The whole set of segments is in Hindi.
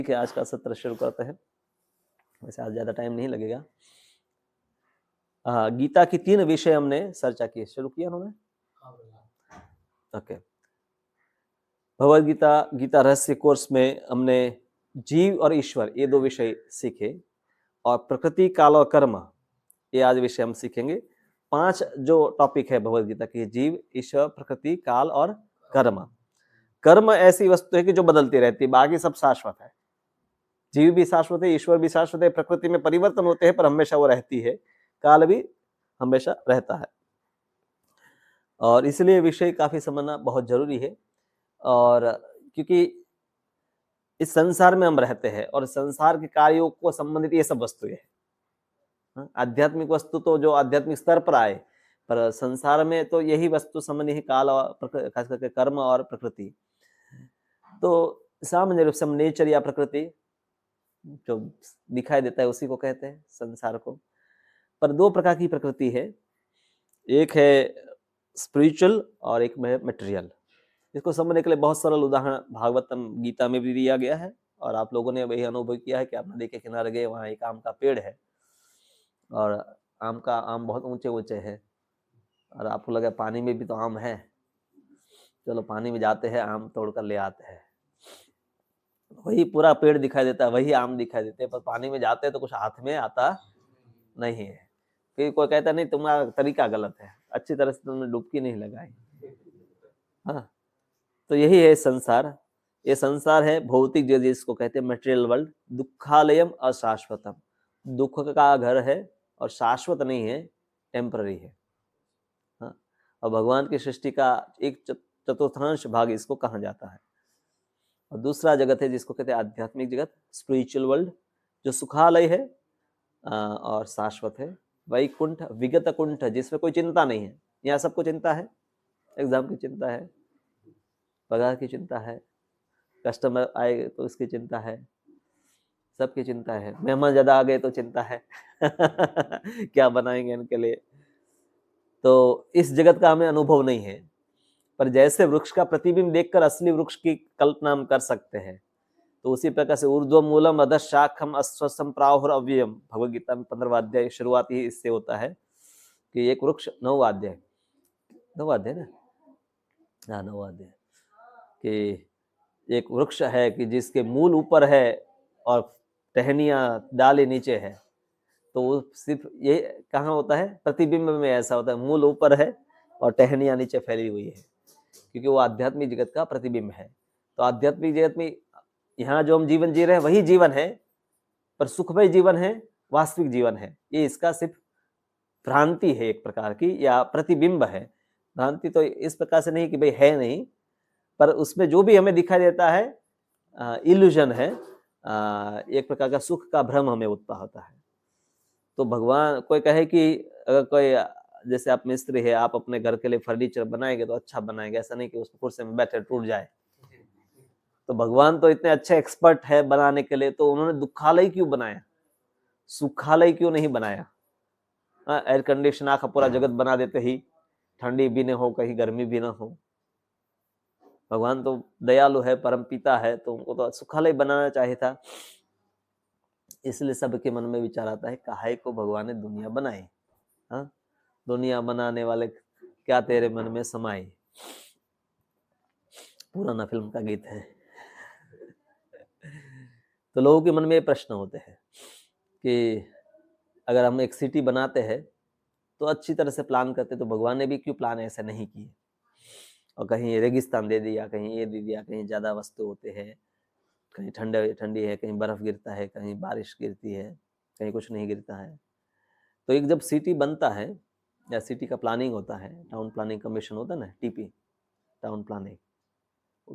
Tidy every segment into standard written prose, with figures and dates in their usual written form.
ठीक है, आज का सत्र शुरू करते हैं। वैसे आज ज़्यादा टाइम नहीं लगेगा। गीता की 3 विषय हमने चर्चा किए। शुरू किया उन्होंने? ओके। भगवद गीता गीता रहस्य कोर्स में हमने जीव और ईश्वर ये 2 विषय सीखे, और प्रकृति, काल और कर्म ये आज विषय हम सीखेंगे। 5 जो टॉपिक है भगवद गीता की, जीव, ईश्वर, प्रकृति, काल और कर्म। कर्म ऐसी वस्तु है कि जो बदलती रहती है, बाकी सब शाश्वत है। जीव भी शाश्वत है, ईश्वर भी शाश्वत है, प्रकृति में परिवर्तन होते हैं पर हमेशा वो रहती है, काल भी हमेशा रहता है। और इसलिए विषय काफी समझना बहुत जरूरी है। और क्योंकि इस संसार में हम रहते हैं और संसार के कार्यों को संबंधित ये सब वस्तुएं हैं। आध्यात्मिक वस्तु तो जो आध्यात्मिक स्तर पर आए, पर संसार में तो यही वस्तु समझनी है, काल और खास करके कर्म और प्रकृति। तो सामान्य रूप से हम नेचर या प्रकृति जो दिखाई देता है उसी को कहते हैं संसार को। पर 2 प्रकार की प्रकृति है, एक है स्पिरिचुअल और एक में मटेरियल। इसको समझने के लिए बहुत सरल उदाहरण भागवतम गीता में भी दिया गया है, और आप लोगों ने वही अनुभव किया है कि आप नदी के किनारे गए, वहाँ एक आम का पेड़ है और आम बहुत ऊंचे ऊंचे है, और आपको लगा पानी में भी तो आम है, चलो पानी में जाते हैं, आम तोड़ कर ले आते हैं। वही पूरा पेड़ दिखाई देता है, वही आम दिखाई देते हैं, पर पानी में जाते हैं तो कुछ हाथ में आता नहीं है। फिर कोई कहता नहीं तुम्हारा तरीका गलत है, अच्छी तरह से तुमने डुबकी नहीं लगाई। हाँ, तो यही है संसार। ये संसार है भौतिक, जिसको कहते हैं मटेरियल वर्ल्ड। दुखालयम अशाश्वतम, दुख का घर है और शाश्वत नहीं है, टेम्पररी है। हाँ, और भगवान की सृष्टि का एक चतुर्थांश भाग इसको कहा जाता है। और दूसरा जगत है जिसको कहते हैं आध्यात्मिक जगत, स्पिरिचुअल वर्ल्ड, जो सुखालय है और शाश्वत है। वैकुंठ, विगत कुंठ, जिसमें कोई चिंता नहीं है। यहाँ सबको चिंता है, एग्जाम की चिंता है, पगार की चिंता है, कस्टमर आए तो उसकी चिंता है, सबकी चिंता है, मेहमान ज्यादा आ गए तो चिंता है क्या बनाएंगे इनके लिए। तो इस जगत का हमें अनुभव नहीं है, पर जैसे वृक्ष का प्रतिबिंब देखकर असली वृक्ष की कल्पना हम कर सकते हैं, तो उसी प्रकार से ऊर्ध्व मूलम अधः शाखम अश्वत्थम प्राहुर अव्ययम, भगवद गीता में 15वां अध्याय शुरुआत ही इससे होता है कि एक वृक्ष, 9वां अध्याय ना, हाँ 9वां अध्याय, कि एक वृक्ष है कि जिसके मूल ऊपर है और टहनियां डाले नीचे है। तो वो सिर्फ ये कहाँ होता है, प्रतिबिंब में ऐसा होता है, मूल ऊपर है और टहनियां नीचे फैली हुई है, क्योंकि वो आध्यात्मिक जगत का प्रतिबिंब है। तो आध्यात्मिक जगत में यहाँ जो हम जीवन जी रहे हैं वही जीवन है, पर सुखमय जीवन है, वास्तविक जीवन है। ये इसका सिर्फ भ्रांति है एक प्रकार की, या प्रतिबिंब है। भ्रांति तो इस प्रकार से नहीं कि भाई है नहीं, पर उसमें जो भी हमें दिखाई देता है इल्यूजन है, एक प्रकार का सुख का भ्रम हमें उत्पन्न होता है। तो भगवान, कोई कहे कि अगर कोई, जैसे आप मिस्त्री है, आप अपने घर के लिए फर्नीचर बनाएंगे तो अच्छा बनाएंगे, ऐसा नहीं कि उस कुर्सी में बैठे टूट जाए। तो भगवान तो इतने अच्छे एक्सपर्ट है बनाने के लिए, तो उन्होंने दुखालय क्यों बनाया, सुखालय क्यों नहीं बनाया। एयर कंडीशन आखा पूरा जगत बना देते ही, ठंडी भी न हो कहीं गर्मी भी ना हो। भगवान तो दयालु है, परम पिता है, तो उनको तो सुखालय बनाना चाहिए था। इसलिए सबके मन में विचार आता है, काहे को भगवान ने दुनिया बनाई। हाँ, दुनिया बनाने वाले क्या तेरे मन में समाए, पुराना फिल्म का गीत है। तो लोगों के मन में ये प्रश्न होते हैं कि अगर हम एक सिटी बनाते हैं तो अच्छी तरह से प्लान करते, तो भगवान ने भी क्यों प्लान ऐसे नहीं किए, और कहीं रेगिस्तान दे दिया, कहीं ये दे दिया, कहीं ज्यादा वस्तु होते हैं, कहीं ठंडी है, कहीं बर्फ गिरता है, कहीं बारिश गिरती है, कहीं कुछ नहीं गिरता है। तो एक जब सिटी बनता है या सिटी का प्लानिंग होता है, टाउन प्लानिंग कमीशन होता है ना, टीपी, टाउन प्लानिंग,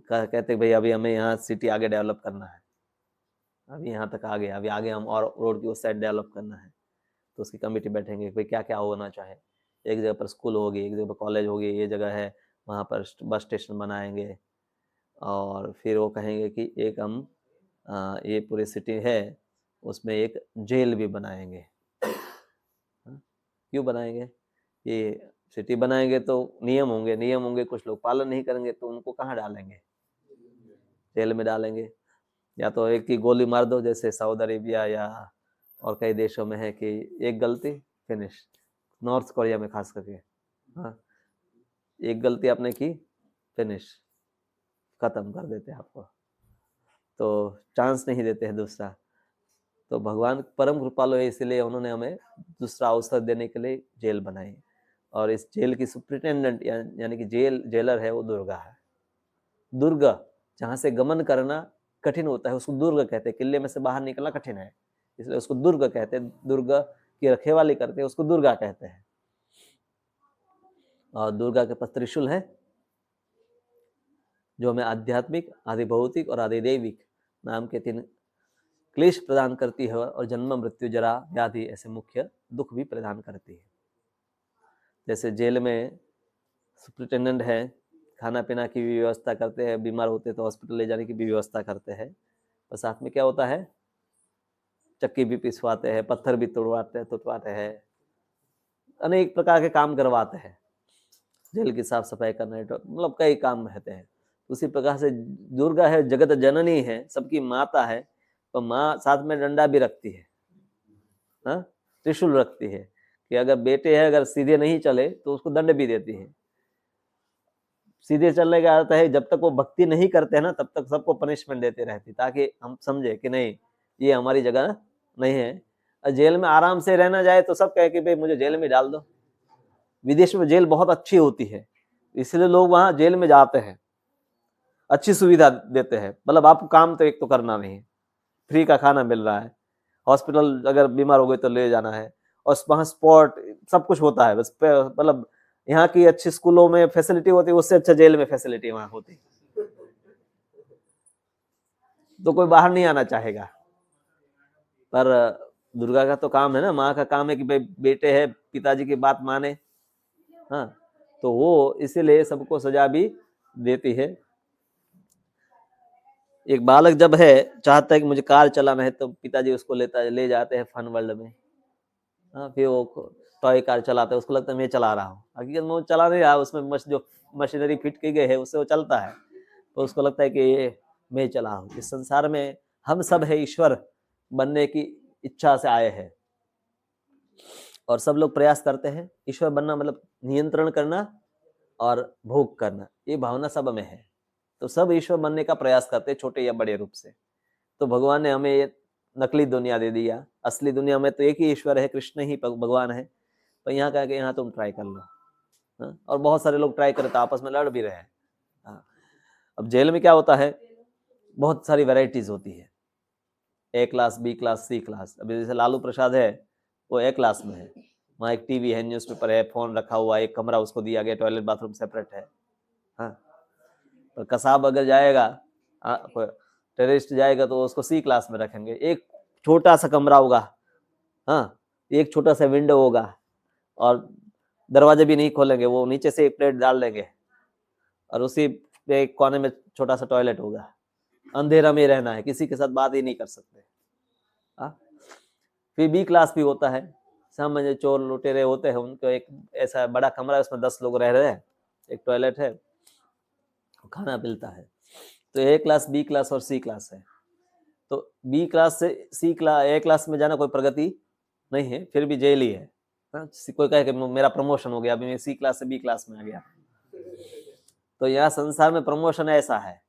कहते हैं भाई अभी हमें यहाँ सिटी आगे डेवलप करना है, अभी यहाँ तक आ गया, अभी आगे हम और रोड की उस साइड डेवलप करना है। तो उसकी कमेटी बैठेंगे, भाई क्या क्या होना चाहे। एक जगह पर स्कूल होगी, एक जगह पर कॉलेज होगी, ये जगह है वहाँ पर बस स्टेशन बनाएंगे, और फिर वो कहेंगे कि एक हम ये पूरी सिटी है उसमें एक जेल भी बनाएंगे। क्यों बनाएंगे, ये सिटी बनाएंगे तो नियम होंगे, कुछ लोग पालन नहीं करेंगे तो उनको कहाँ डालेंगे, जेल में डालेंगे। या तो एक की गोली मार दो, जैसे सऊदी अरेबिया या और कई देशों में है कि एक गलती फिनिश, नॉर्थ कोरिया में खास करके, हाँ, एक गलती आपने की फिनिश, खत्म कर देते हैं आपको, तो चांस नहीं देते हैं दूसरा। तो भगवान परम कृपालु है, इसलिए उन्होंने हमें दूसरा अवसर देने के लिए जेल बनाई। और इस जेल की सुप्रिटेंडेंट यानी कि जेलर है वो दुर्गा है। दुर्ग जहाँ से गमन करना कठिन होता है उसको दुर्ग कहते हैं, किले में से बाहर निकलना कठिन है इसलिए उसको दुर्ग कहते हैं। दुर्ग की रखेवाली करते हैं उसको दुर्गा कहते हैं। और दुर्गा के पास त्रिशूल है जो हमें आध्यात्मिक, आदि भौतिक और आदि दैविक नाम के 3 क्लेश प्रदान करती है और जन्म मृत्यु जरा व्याधि ऐसे मुख्य दुख भी प्रदान करती है। जैसे जेल में सुप्रिटेंडेंट है, खाना पीना की भी व्यवस्था करते हैं, बीमार होते तो हॉस्पिटल ले जाने की भी व्यवस्था करते हैं, और साथ में क्या होता है, चक्की भी पिसवाते हैं, पत्थर भी तुड़वाते हैं, अनेक प्रकार के काम करवाते हैं, जेल की साफ सफाई करना, मतलब कई काम रहते हैं। उसी प्रकार से दुर्गा है, जगत जननी है, सबकी माता है, तो माँ साथ में डंडा भी रखती है, हाँ, त्रिशूल रखती है कि अगर बेटे है अगर सीधे नहीं चले तो उसको दंड भी देती है। सीधे चलने का अर्थ है जब तक वो भक्ति नहीं करते हैं ना तब तक सबको पनिशमेंट देते रहती, ताकि हम समझे कि नहीं ये हमारी जगह नहीं है। और जेल में आराम से रहना जाए तो सब कहे कि भाई मुझे जेल में डाल दो। विदेश में जेल बहुत अच्छी होती है इसलिए लोग वहां जेल में जाते हैं, अच्छी सुविधा देते हैं, मतलब आपको काम तो एक तो करना नहीं है, फ्री का खाना मिल रहा है, हॉस्पिटल अगर बीमार हो गए तो ले जाना है, और वहाँ स्पॉट सब कुछ होता है, बस मतलब यहाँ की अच्छी स्कूलों में फैसिलिटी होती है उससे अच्छा जेल में फैसिलिटी वहाँ होती, तो कोई बाहर नहीं आना चाहेगा। पर दुर्गा का तो काम है ना, माँ का काम है कि भाई बेटे है पिताजी की बात माने, हाँ, तो वो इसीलिए सबको सजा भी देती है। एक बालक जब है चाहता है कि मुझे कार चलाना है तो पिताजी उसको ले जाते हैं फन वर्ल्ड में, हाँ, फिर वो टॉय कार चलाता है, उसको लगता है मैं चला रहा हूँ, हकीकत में वो चला नहीं रहा, उसमें जो मशीनरी फिट की गई है उससे वो चलता है, तो उसको लगता है कि ये मैं चला हूँ। इस संसार में हम सब है ईश्वर बनने की इच्छा से आए हैं और सब लोग प्रयास करते हैं। ईश्वर बनना मतलब नियंत्रण करना और भोग करना, ये भावना सब में है, तो सब ईश्वर बनने का प्रयास करते हैं छोटे या बड़े रूप से। तो भगवान ने हमें ये नकली दुनिया दे दिया, असली दुनिया में तो एक ही ईश्वर है, कृष्ण ही भगवान है, तो यहाँ कहा कि यहाँ तुम ट्राई कर लो, हाँ? और बहुत सारे लोग ट्राई करते आपस में लड़ भी रहे हैं, हाँ। अब जेल में क्या होता है, बहुत सारी वैरायटीज होती है, ए क्लास, बी क्लास, सी क्लास। अभी जैसे लालू प्रसाद है वो ए क्लास में है, वहाँ एक टीवी है, न्यूज़पेपर है, फोन रखा हुआ है, एक कमरा उसको दिया गया, टॉयलेट बाथरूम सेपरेट है, हाँ। तो कसाब अगर जाएगा, टेररिस्ट जाएगा तो उसको सी क्लास में रखेंगे, एक छोटा सा कमरा होगा, हाँ, एक छोटा सा विंडो होगा और दरवाजे भी नहीं खोलेंगे, वो नीचे से एक प्लेट डाल देंगे और उसी पे एक कोने में छोटा सा टॉयलेट होगा, अंधेरा में रहना है, किसी के साथ बात ही नहीं कर सकते, हाँ। फिर बी क्लास भी होता है, सामान्य चोर लुटेरे होते हैं, उनको एक ऐसा बड़ा कमरा है उसमें 10 लोग रह रहे हैं, एक टॉयलेट है, खाना मिलता है। तो ए क्लास, बी क्लास और सी क्लास है। तो बी क्लास से ए क्लास में जाना कोई प्रगति नहीं है, फिर भी जेल ही है, हाँ? कोई कहे कि मेरा प्रमोशन हो गया, अभी मैं सी क्लास से बी क्लास में आ गया। तो यहाँ संसार में प्रमोशन ऐसा है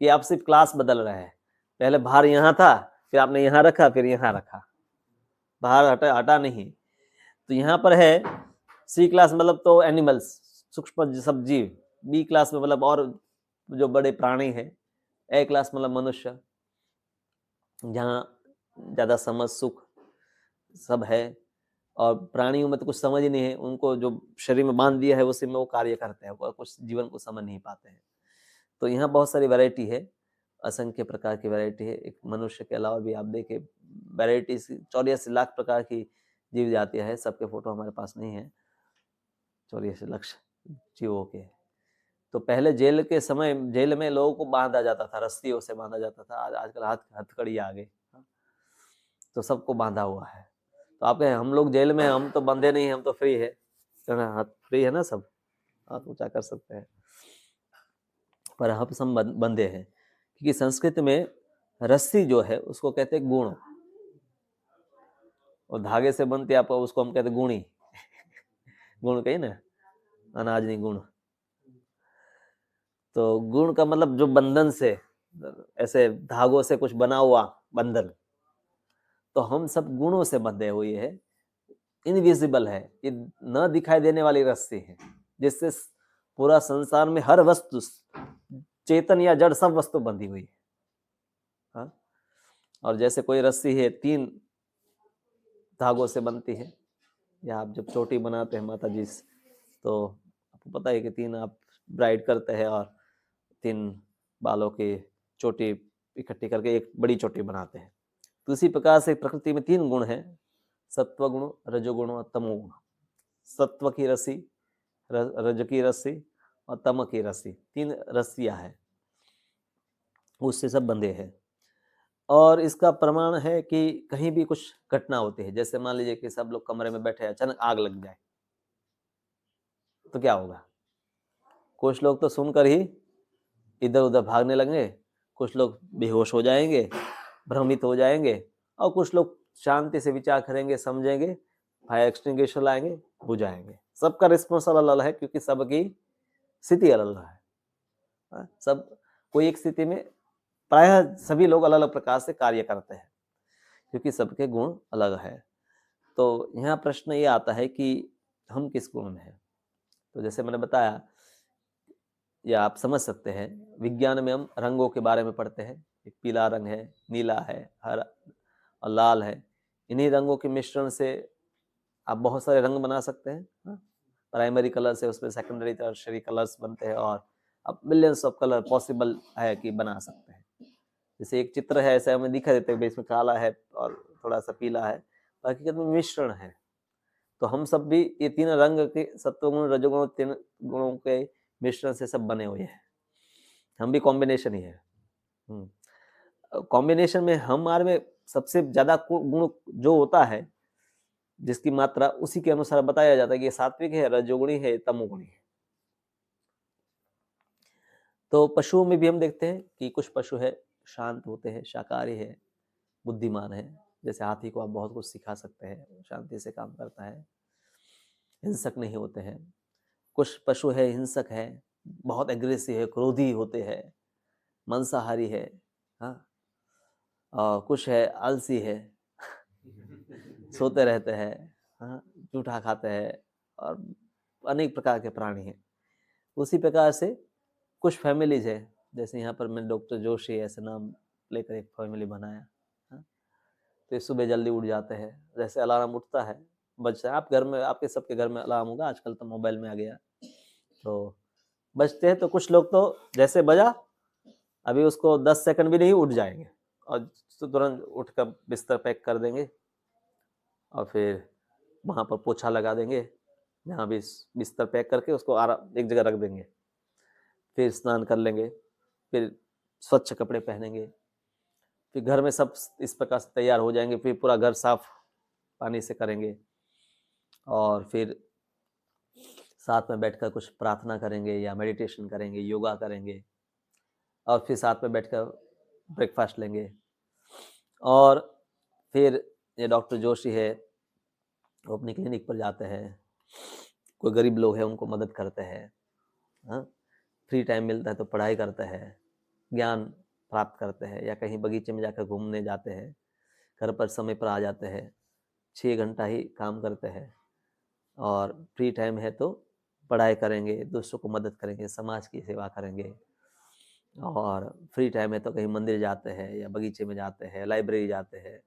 कि आप सिर्फ क्लास बदल रहे हैं, पहले भार यहाँ था, फिर आपने यहाँ रखा, फिर यहाँ रखा, भार हटा नहीं। तो यहाँ पर है सी क्लास मतलब तो एनिमल्स, सूक्ष्म सब जीव, बी क्लास में मतलब और जो बड़े प्राणी हैं, ए क्लास मतलब मनुष्य, जहाँ ज्यादा समझ सुख सब है, और प्राणियों में तो कुछ समझ ही नहीं है, उनको जो शरीर में बांध दिया है उसी में वो कार्य करते हैं, और कुछ जीवन को समझ नहीं पाते हैं। तो यहाँ बहुत सारी वैरायटी है, असंख्य प्रकार की वैरायटी है। एक मनुष्य के अलावा भी आप देखें वैरायटी 84 लाख प्रकार की जीव जातियां है, सबके फोटो हमारे पास नहीं है, 84 लाख जीवों के। तो पहले जेल के समय जेल में लोगों को बांधा जाता था, रस्सियों से बांधा जाता था, आजकल हथकड़ी आ गई, तो सबको बांधा हुआ है। तो आप हम लोग जेल में, हम तो बंधे नहीं, हम तो फ्री है, हाथ फ्री है ना, सब हाथ ऊंचा कर सकते हैं, पर हम सब बंधे हैं, क्योंकि संस्कृत में रस्सी जो है उसको कहते हैं गुण, और धागे से बनती है आप उसको हम कहते हैं गुणी। गुण कही ना, अनाज नहीं गुण। तो गुण का मतलब जो बंधन से, ऐसे धागों से कुछ बना हुआ बंधन, तो हम सब गुणों से बंधे हुए हैं। इनविजिबल है, ये न दिखाई देने वाली रस्सी है, जिससे पूरा संसार में हर वस्तु, चेतन या जड़, सब वस्तु बंधी हुई है। हाँ? और जैसे कोई रस्सी है 3 धागों से बनती है, या आप जब चोटी बनाते हैं माता जी, तो आपको पता है कि 3 आप ब्राइड करते हैं और 3 बालों की चोटी इकट्ठी करके एक बड़ी चोटी बनाते हैं। तो इसी प्रकार से प्रकृति में 3 गुण हैं, सत्व गुण, रजोगुण और तमोगुण। सत्व की रस्सी, रज की रस्सी और तम की रस्सी, 3 रस्सियां हैं, उससे सब बंधे हैं। और इसका प्रमाण है कि कहीं भी कुछ घटना होती है, जैसे मान लीजिए कि सब लोग कमरे में बैठे हैं, अचानक आग लग जाए तो क्या होगा? कुछ लोग तो सुनकर ही इधर उधर भागने लगेंगे, कुछ लोग बेहोश हो जाएंगे, भ्रमित हो जाएंगे, और कुछ लोग शांति से विचार करेंगे, समझेंगे, फायर एक्सटिंग्विशर लाएंगे, बुझाएंगे। सबका रिस्पॉन्स अलग अलग है, क्योंकि सबकी स्थिति अलग अलग है। सब कोई एक स्थिति में प्रायः सभी लोग अलग अलग प्रकार से कार्य करते हैं, क्योंकि सबके गुण अलग है। तो यहाँ प्रश्न ये आता है कि हम किस गुण में हैं। तो जैसे मैंने बताया, या आप समझ सकते हैं, विज्ञान में हम रंगों के बारे में पढ़ते हैं, एक पीला रंग है, नीला है, हरा और लाल है। इन्हीं रंगों के मिश्रण से आप बहुत सारे रंग बना सकते हैं। प्राइमरी कलर से उसमें सेकेंडरी टर्शियरी कलर्स बनते हैं, और अब मिलियंस ऑफ कलर पॉसिबल है कि बना सकते हैं। जैसे एक चित्र है, ऐसे हमें दिखा देते हैं, इसमें काला है और थोड़ा सा पीला है, हकीकत में मिश्रण है। तो हम सब भी ये 3 रंग के, सत्वगुण, रजोगुण, 3 गुणों के मिश्रण से सब बने हुए हैं। हम भी कॉम्बिनेशन ही है। कॉम्बिनेशन में हमारे में सबसे ज्यादा गुण जो होता है, जिसकी मात्रा उसी के अनुसार बताया जाता है कि ये सात्विक है, रजोगुणी है, तमोगुणी है। तो पशुओं में भी हम देखते हैं कि कुछ पशु है शांत होते हैं, शाकाहारी है, बुद्धिमान है। जैसे हाथी को आप बहुत कुछ सिखा सकते हैं, शांति से काम करता है, हिंसक नहीं होते हैं। कुछ पशु है हिंसक है, बहुत एग्रेसिव है, क्रोधी होते हैं, मांसाहारी है। हाँ, और कुछ है आलसी है, सोते रहते हैं, हाँ, जूठा खाते हैं, और अनेक प्रकार के प्राणी हैं। उसी प्रकार से कुछ फैमिलीज है, जैसे यहाँ पर मैंने डॉक्टर जोशी ऐसे नाम लेकर एक फैमिली बनाया। हाँ? तो सुबह जल्दी उठ जाते हैं, जैसे अलार्म उठता है, बजता है। आप घर में, आपके सबके घर में अलार्म होगा, आजकल तो मोबाइल में आ गया, तो बजते हैं। तो कुछ लोग तो जैसे बजा, अभी उसको 10 सेकंड भी नहीं, उठ जाएंगे और तुरंत उठकर बिस्तर पैक कर देंगे, और फिर वहाँ पर पोछा लगा देंगे, जहाँ भी बिस्तर पैक करके उसको आराम एक जगह रख देंगे। फिर स्नान कर लेंगे, फिर स्वच्छ कपड़े पहनेंगे, फिर घर में सब इस प्रकार से तैयार हो जाएंगे, फिर पूरा घर साफ पानी से करेंगे, और फिर साथ में बैठकर कुछ प्रार्थना करेंगे या मेडिटेशन करेंगे, योगा करेंगे, और फिर साथ में बैठकर ब्रेकफास्ट लेंगे। और फिर ये डॉक्टर जोशी है, वो अपनी क्लिनिक पर जाते हैं, कोई गरीब लोग हैं उनको मदद करते हैं। हाँ, फ्री टाइम मिलता है तो पढ़ाई करते हैं, ज्ञान प्राप्त करते हैं, या कहीं बगीचे में जाकर घूमने जाते हैं, घर पर समय पर आ जाते हैं, 6 घंटा ही काम करते हैं, और फ्री टाइम है तो पढ़ाई करेंगे, दूसरों को मदद करेंगे, समाज की सेवा करेंगे। और फ्री टाइम है तो कहीं मंदिर जाते हैं, या बगीचे में जाते हैं, लाइब्रेरी जाते हैं,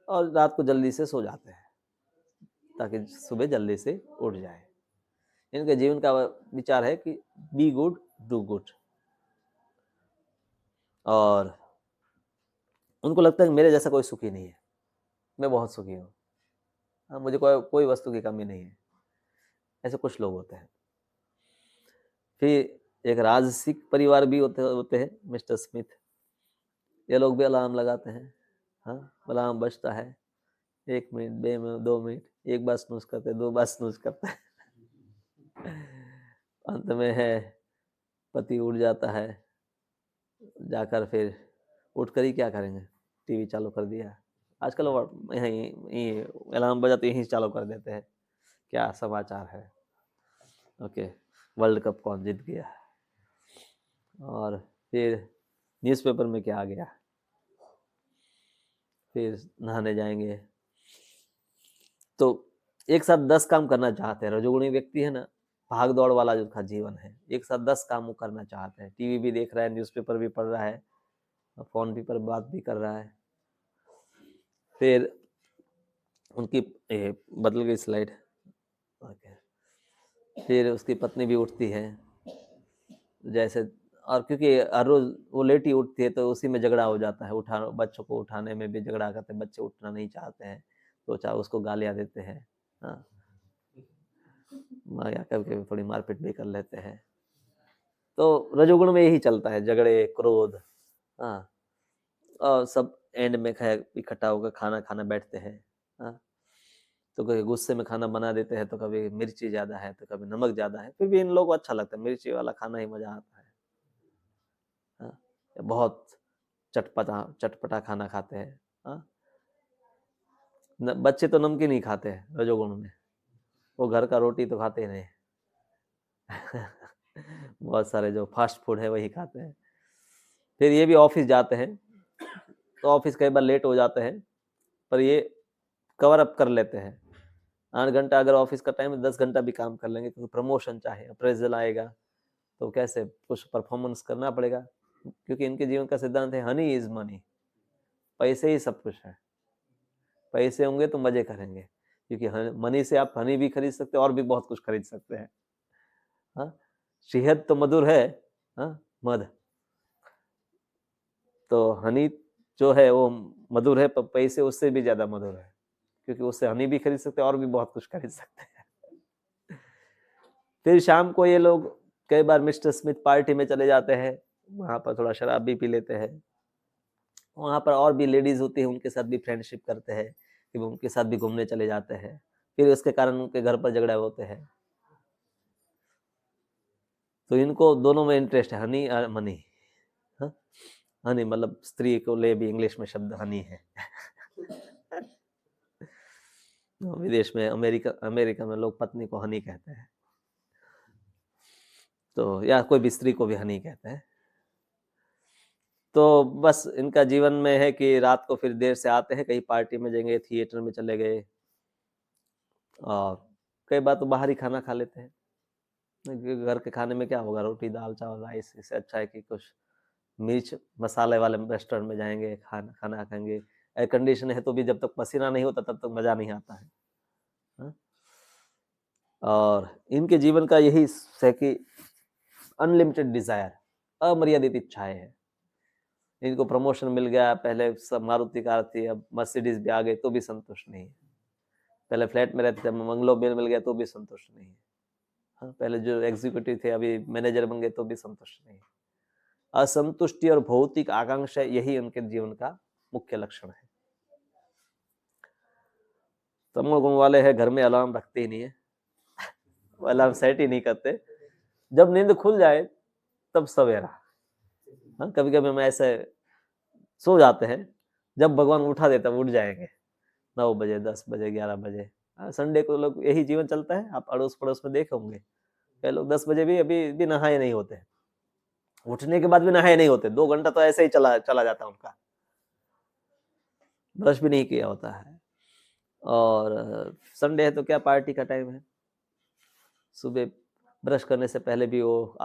और रात को जल्दी से सो जाते हैं ताकि सुबह जल्दी से उठ जाए। इनके जीवन का विचार है कि बी गुड डू गुड, और उनको लगता है कि मेरे जैसा कोई सुखी नहीं है, मैं बहुत सुखी हूँ, हाँ, मुझे कोई वस्तु की कमी नहीं है। ऐसे कुछ लोग होते हैं। फिर एक राजसिक परिवार भी होते हैं, मिस्टर स्मिथ। ये लोग भी अलार्म लगाते हैं। हाँ, अलार्म बजता है, 1 मिनट, 2 मिनट, 2 मिनट, 1 बार स्नूज करते हैं, 2 बार स्नूज करते हैं। अंत में है पति उठ जाता है, जाकर फिर उठकर ही क्या करेंगे, टीवी चालू कर दिया, आजकल यहीं अलार्म बजा तो यहीं चालू कर देते हैं, क्या समाचार है, ओके, वर्ल्ड कप कौन जीत गया, और फिर न्यूज़पेपर में क्या आ गया, फिर नहाने जाएंगे। तो एक साथ 10 काम करना चाहते हैं, रजोगुणी व्यक्ति है ना, भाग दौड़ वाला जो का जीवन है, एक साथ 10 काम वो करना चाहते हैं, टीवी भी देख रहा है, न्यूज़पेपर भी पढ़ रहा है, फोन भी पर बात भी कर रहा है। फिर उनकी बदल गई स्लाइड, ओके, फिर उसकी पत्नी भी उठती है जैसे, और क्योंकि हर रोज वो लेट ही उठती है तो उसी में झगड़ा हो जाता है, बच्चों को उठाने में भी झगड़ा करते हैं, बच्चे उठना नहीं चाहते हैं तो चाहे उसको गालियां देते हैं, हाँ, या कभी थोड़ी मारपीट भी कर लेते हैं। तो रजोगुण में यही चलता है, झगड़े, क्रोध, हाँ, और सब एंड में इकट्ठा होकर खाना खाना बैठते हैं, हाँ, तो कभी गुस्से में खाना बना देते हैं, तो कभी मिर्ची ज्यादा है तो कभी नमक ज्यादा है, फिर भी इन लोगों को अच्छा लगता है, मिर्ची वाला खाना ही मजा आता है, हाँ, बहुत चटपटा खाना खाते हैं, हाँ, बच्चे तो नमकीन ही खाते हैं रजोगुण में, वो घर का रोटी तो खाते ही नहीं बहुत सारे जो फास्ट फूड है वही खाते हैं। फिर ये भी ऑफिस जाते हैं, तो ऑफिस कई बार लेट हो जाते हैं, पर ये कवर अप कर लेते हैं, 8 घंटा अगर ऑफिस का टाइम है, 10 घंटा भी काम कर लेंगे, क्योंकि प्रमोशन चाहे, अप्रेजल आएगा, तो कैसे कुछ परफॉर्मेंस करना पड़ेगा, क्योंकि इनके जीवन का सिद्धांत है हनी इज मनी, पैसे ही सब कुछ है, पैसे होंगे तो मजे करेंगे, क्योंकि मनी से आप हनी भी खरीद सकते हैं और भी बहुत कुछ खरीद सकते हैं, हाँ, शहद तो मधुर है, हाँ, मध, तो हनी जो है वो मधुर है, पर पैसे उससे भी ज्यादा मधुर है, क्योंकि उससे हनी भी खरीद सकते हैं और भी बहुत कुछ खरीद सकते हैं। फिर शाम को ये लोग कई बार मिस्टर स्मिथ पार्टी में चले जाते हैं, वहां पर थोड़ा शराब भी पी लेते हैं, वहां पर और भी लेडीज होती है, उनके साथ भी फ्रेंडशिप करते हैं, कि वो उनके साथ भी घूमने चले जाते हैं, फिर उसके कारण उनके घर पर झगड़ा होते हैं। तो इनको दोनों में इंटरेस्ट है, हनी और मनी, हाँ, हनी मतलब स्त्री को ले भी इंग्लिश में शब्द हनी है विदेश में अमेरिका में लोग पत्नी को हनी कहते हैं, तो या कोई भी स्त्री को भी हनी कहते हैं। तो बस इनका जीवन में है कि रात को फिर देर से आते हैं, कहीं पार्टी में जाएंगे, थिएटर में चले गए, और कई बार तो बाहर ही खाना खा लेते हैं, घर के खाने में क्या होगा, रोटी दाल चावल राइस, इससे अच्छा है कि कुछ मिर्च मसाले वाले रेस्टोरेंट में जाएंगे, खाना खाएंगे, एयर कंडीशन है तो भी जब तक पसीना नहीं होता तब तक मजा नहीं आता है, हा? और इनके जीवन का यही है कि अनलिमिटेड डिजायर, अमर्यादित इच्छाएं है, इनको प्रमोशन मिल गया, पहले सब मारुति कार थी, अब मर्सिडीज भी आ गई तो भी संतुष्ट नहीं है, पहले फ्लैट में रहते थे, बंगलो मिल गया तो भी संतुष्ट नहीं है, हाँ, पहले जो एग्जीक्यूटिव थे अभी मैनेजर बन गए तो भी संतुष्ट नहीं है। असंतुष्टि और भौतिक आकांक्षा यही उनके जीवन का मुख्य लक्षण है। तमोगुण गुण वाले हैं, घर में अलार्म रखते ही नहीं है, अलार्म सेट ही नहीं करते, जब नींद खुल जाए तब सवेरा, हाँ, कभी कभी हम ऐसे सो जाते हैं, जब भगवान उठा देता उठ जाएंगे 9 बजे 10 बजे 11 बजे, संडे को लोग यही जीवन चलता है, आप अड़ोस पड़ोस में देखे होंगे, कई लोग 10 बजे भी अभी भी नहाए नहीं होते, उठने के बाद भी नहाए नहीं होते, 2 घंटा तो ऐसे ही चला जाता है उनका, ब्रश भी नहीं किया होता है। और संडे है तो क्या पार्टी का टाइम है, सुबह ब्रश करने से पहले भी वो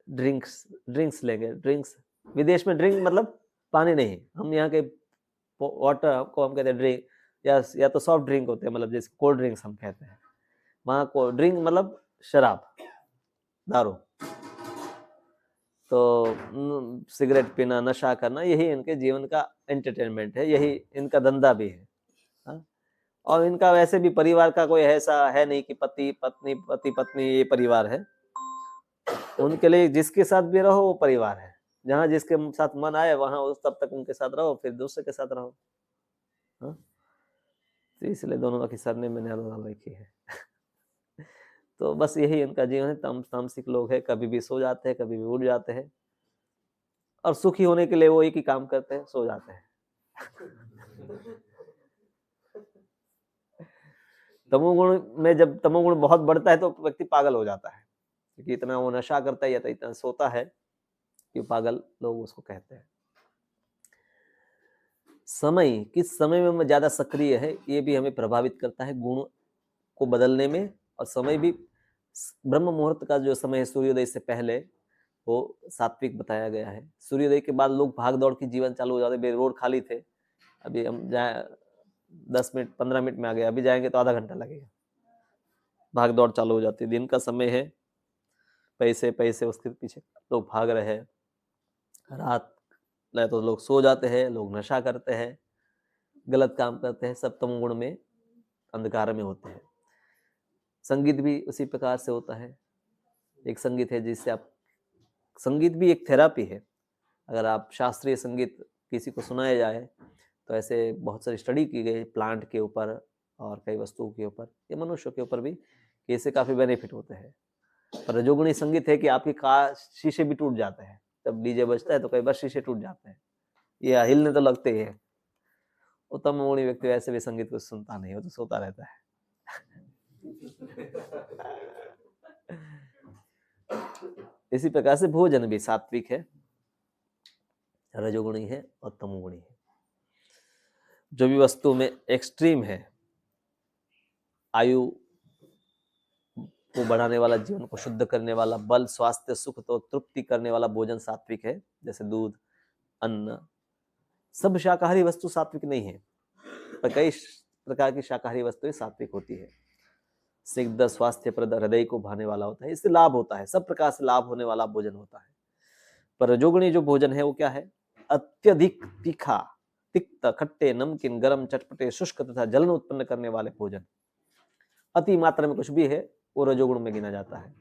ड्रिंक्स लेंगे, ड्रिंक्स, विदेश में ड्रिंक मतलब पानी नहीं, हम यहाँ के वाटर को हम कहते हैं ड्रिंक, या तो सॉफ्ट ड्रिंक होते हैं, मतलब जैसे कोल्ड ड्रिंक्स हम कहते हैं, वहाँ को ड्रिंक मतलब शराब, दारू, तो सिगरेट पीना, नशा करना, यही इनके जीवन का एंटरटेनमेंट है, यही इनका धंधा भी है, हाँ? और इनका वैसे भी परिवार का कोई ऐसा है नहीं कि पति पत्नी ये परिवार है, उनके लिए जिसके साथ भी रहो वो परिवार है, जहाँ जिसके साथ मन आए वहां उस तब तक उनके साथ रहो, फिर दूसरे के साथ रहो, हाँ? तो इसलिए दोनों की सरनेम मैंने अलग रखी है तो बस यही इनका जीवन है, तामसिक लोग है, कभी भी सो जाते हैं, कभी भी उठ जाते हैं, और सुखी होने के लिए वो एक ही काम करते हैं, सो जाते हैं। तमोगुण में जब तमोगुण बहुत बढ़ता है तो व्यक्ति पागल हो जाता है, क्योंकि इतना वो नशा करता है या तो इतना सोता है कि पागल लोग उसको कहते हैं। समय, किस समय में ज्यादा सक्रिय है, ये भी हमें प्रभावित करता है गुण को बदलने में। और समय भी ब्रह्म मुहूर्त का जो समय है सूर्योदय से पहले, वो सात्विक बताया गया है। सूर्योदय के बाद लोग भाग दौड़ की जीवन चालू हो जाते, रोड खाली थे, अभी हम जाए 10 मिनट 15 मिनट में आ गए, अभी जाएंगे तो आधा घंटा लगेगा, भाग दौड़ चालू हो जाती है। दिन का समय है, पैसे पैसे उसके पीछे लोग भाग रहे हैं। रात तो लोग सो जाते हैं, लोग नशा करते हैं, गलत काम करते हैं, सब तमोगुण में, अंधकार में होते हैं। संगीत भी उसी प्रकार से होता है। एक संगीत है जिससे आप, संगीत भी एक थेरापी है। अगर आप शास्त्रीय संगीत किसी को सुनाया जाए तो ऐसे बहुत सारी स्टडी की गई प्लांट के ऊपर और कई वस्तुओं के ऊपर, या मनुष्य के ऊपर भी, कि इससे काफी बेनिफिट होते हैं। पर रजोगुणी संगीत है कि आपके शीशे भी टूट जाते हैं, जब डीजे बजता है तो कई बार शीशे टूट जाते हैं, ये हिलने तो लगते ही है। तमोगुणी व्यक्ति वैसे भी संगीत को सुनता नहीं, वो तो सोता रहता है। इसी प्रकार से भोजन भी सात्विक है, रजोगुणी है और तमोगुणी है। जो भी वस्तु में एक्सट्रीम है, आयु को बढ़ाने वाला, जीवन को शुद्ध करने वाला, बल स्वास्थ्य सुख तो तृप्ति करने वाला भोजन सात्विक है। जैसे दूध, अन्न, सब शाकाहारी वस्तु सात्विक नहीं है, पर कई प्रकार की शाकाहारी वस्तुएं सात्विक होती है। सिद्ध स्वास्थ्यप्रद, हृदय को भाने वाला होता है, इससे लाभ होता है, सब प्रकार से लाभ होने वाला भोजन होता है। पर रजोगुणी जो भोजन है वो क्या है? अत्यधिक तीखा, तिक्त, खट्टे, नमकीन, गरम, चटपटे, शुष्क तथा जलन उत्पन्न करने वाले भोजन, अति मात्रा में कुछ भी है वो रजोगुण में गिना जाता है।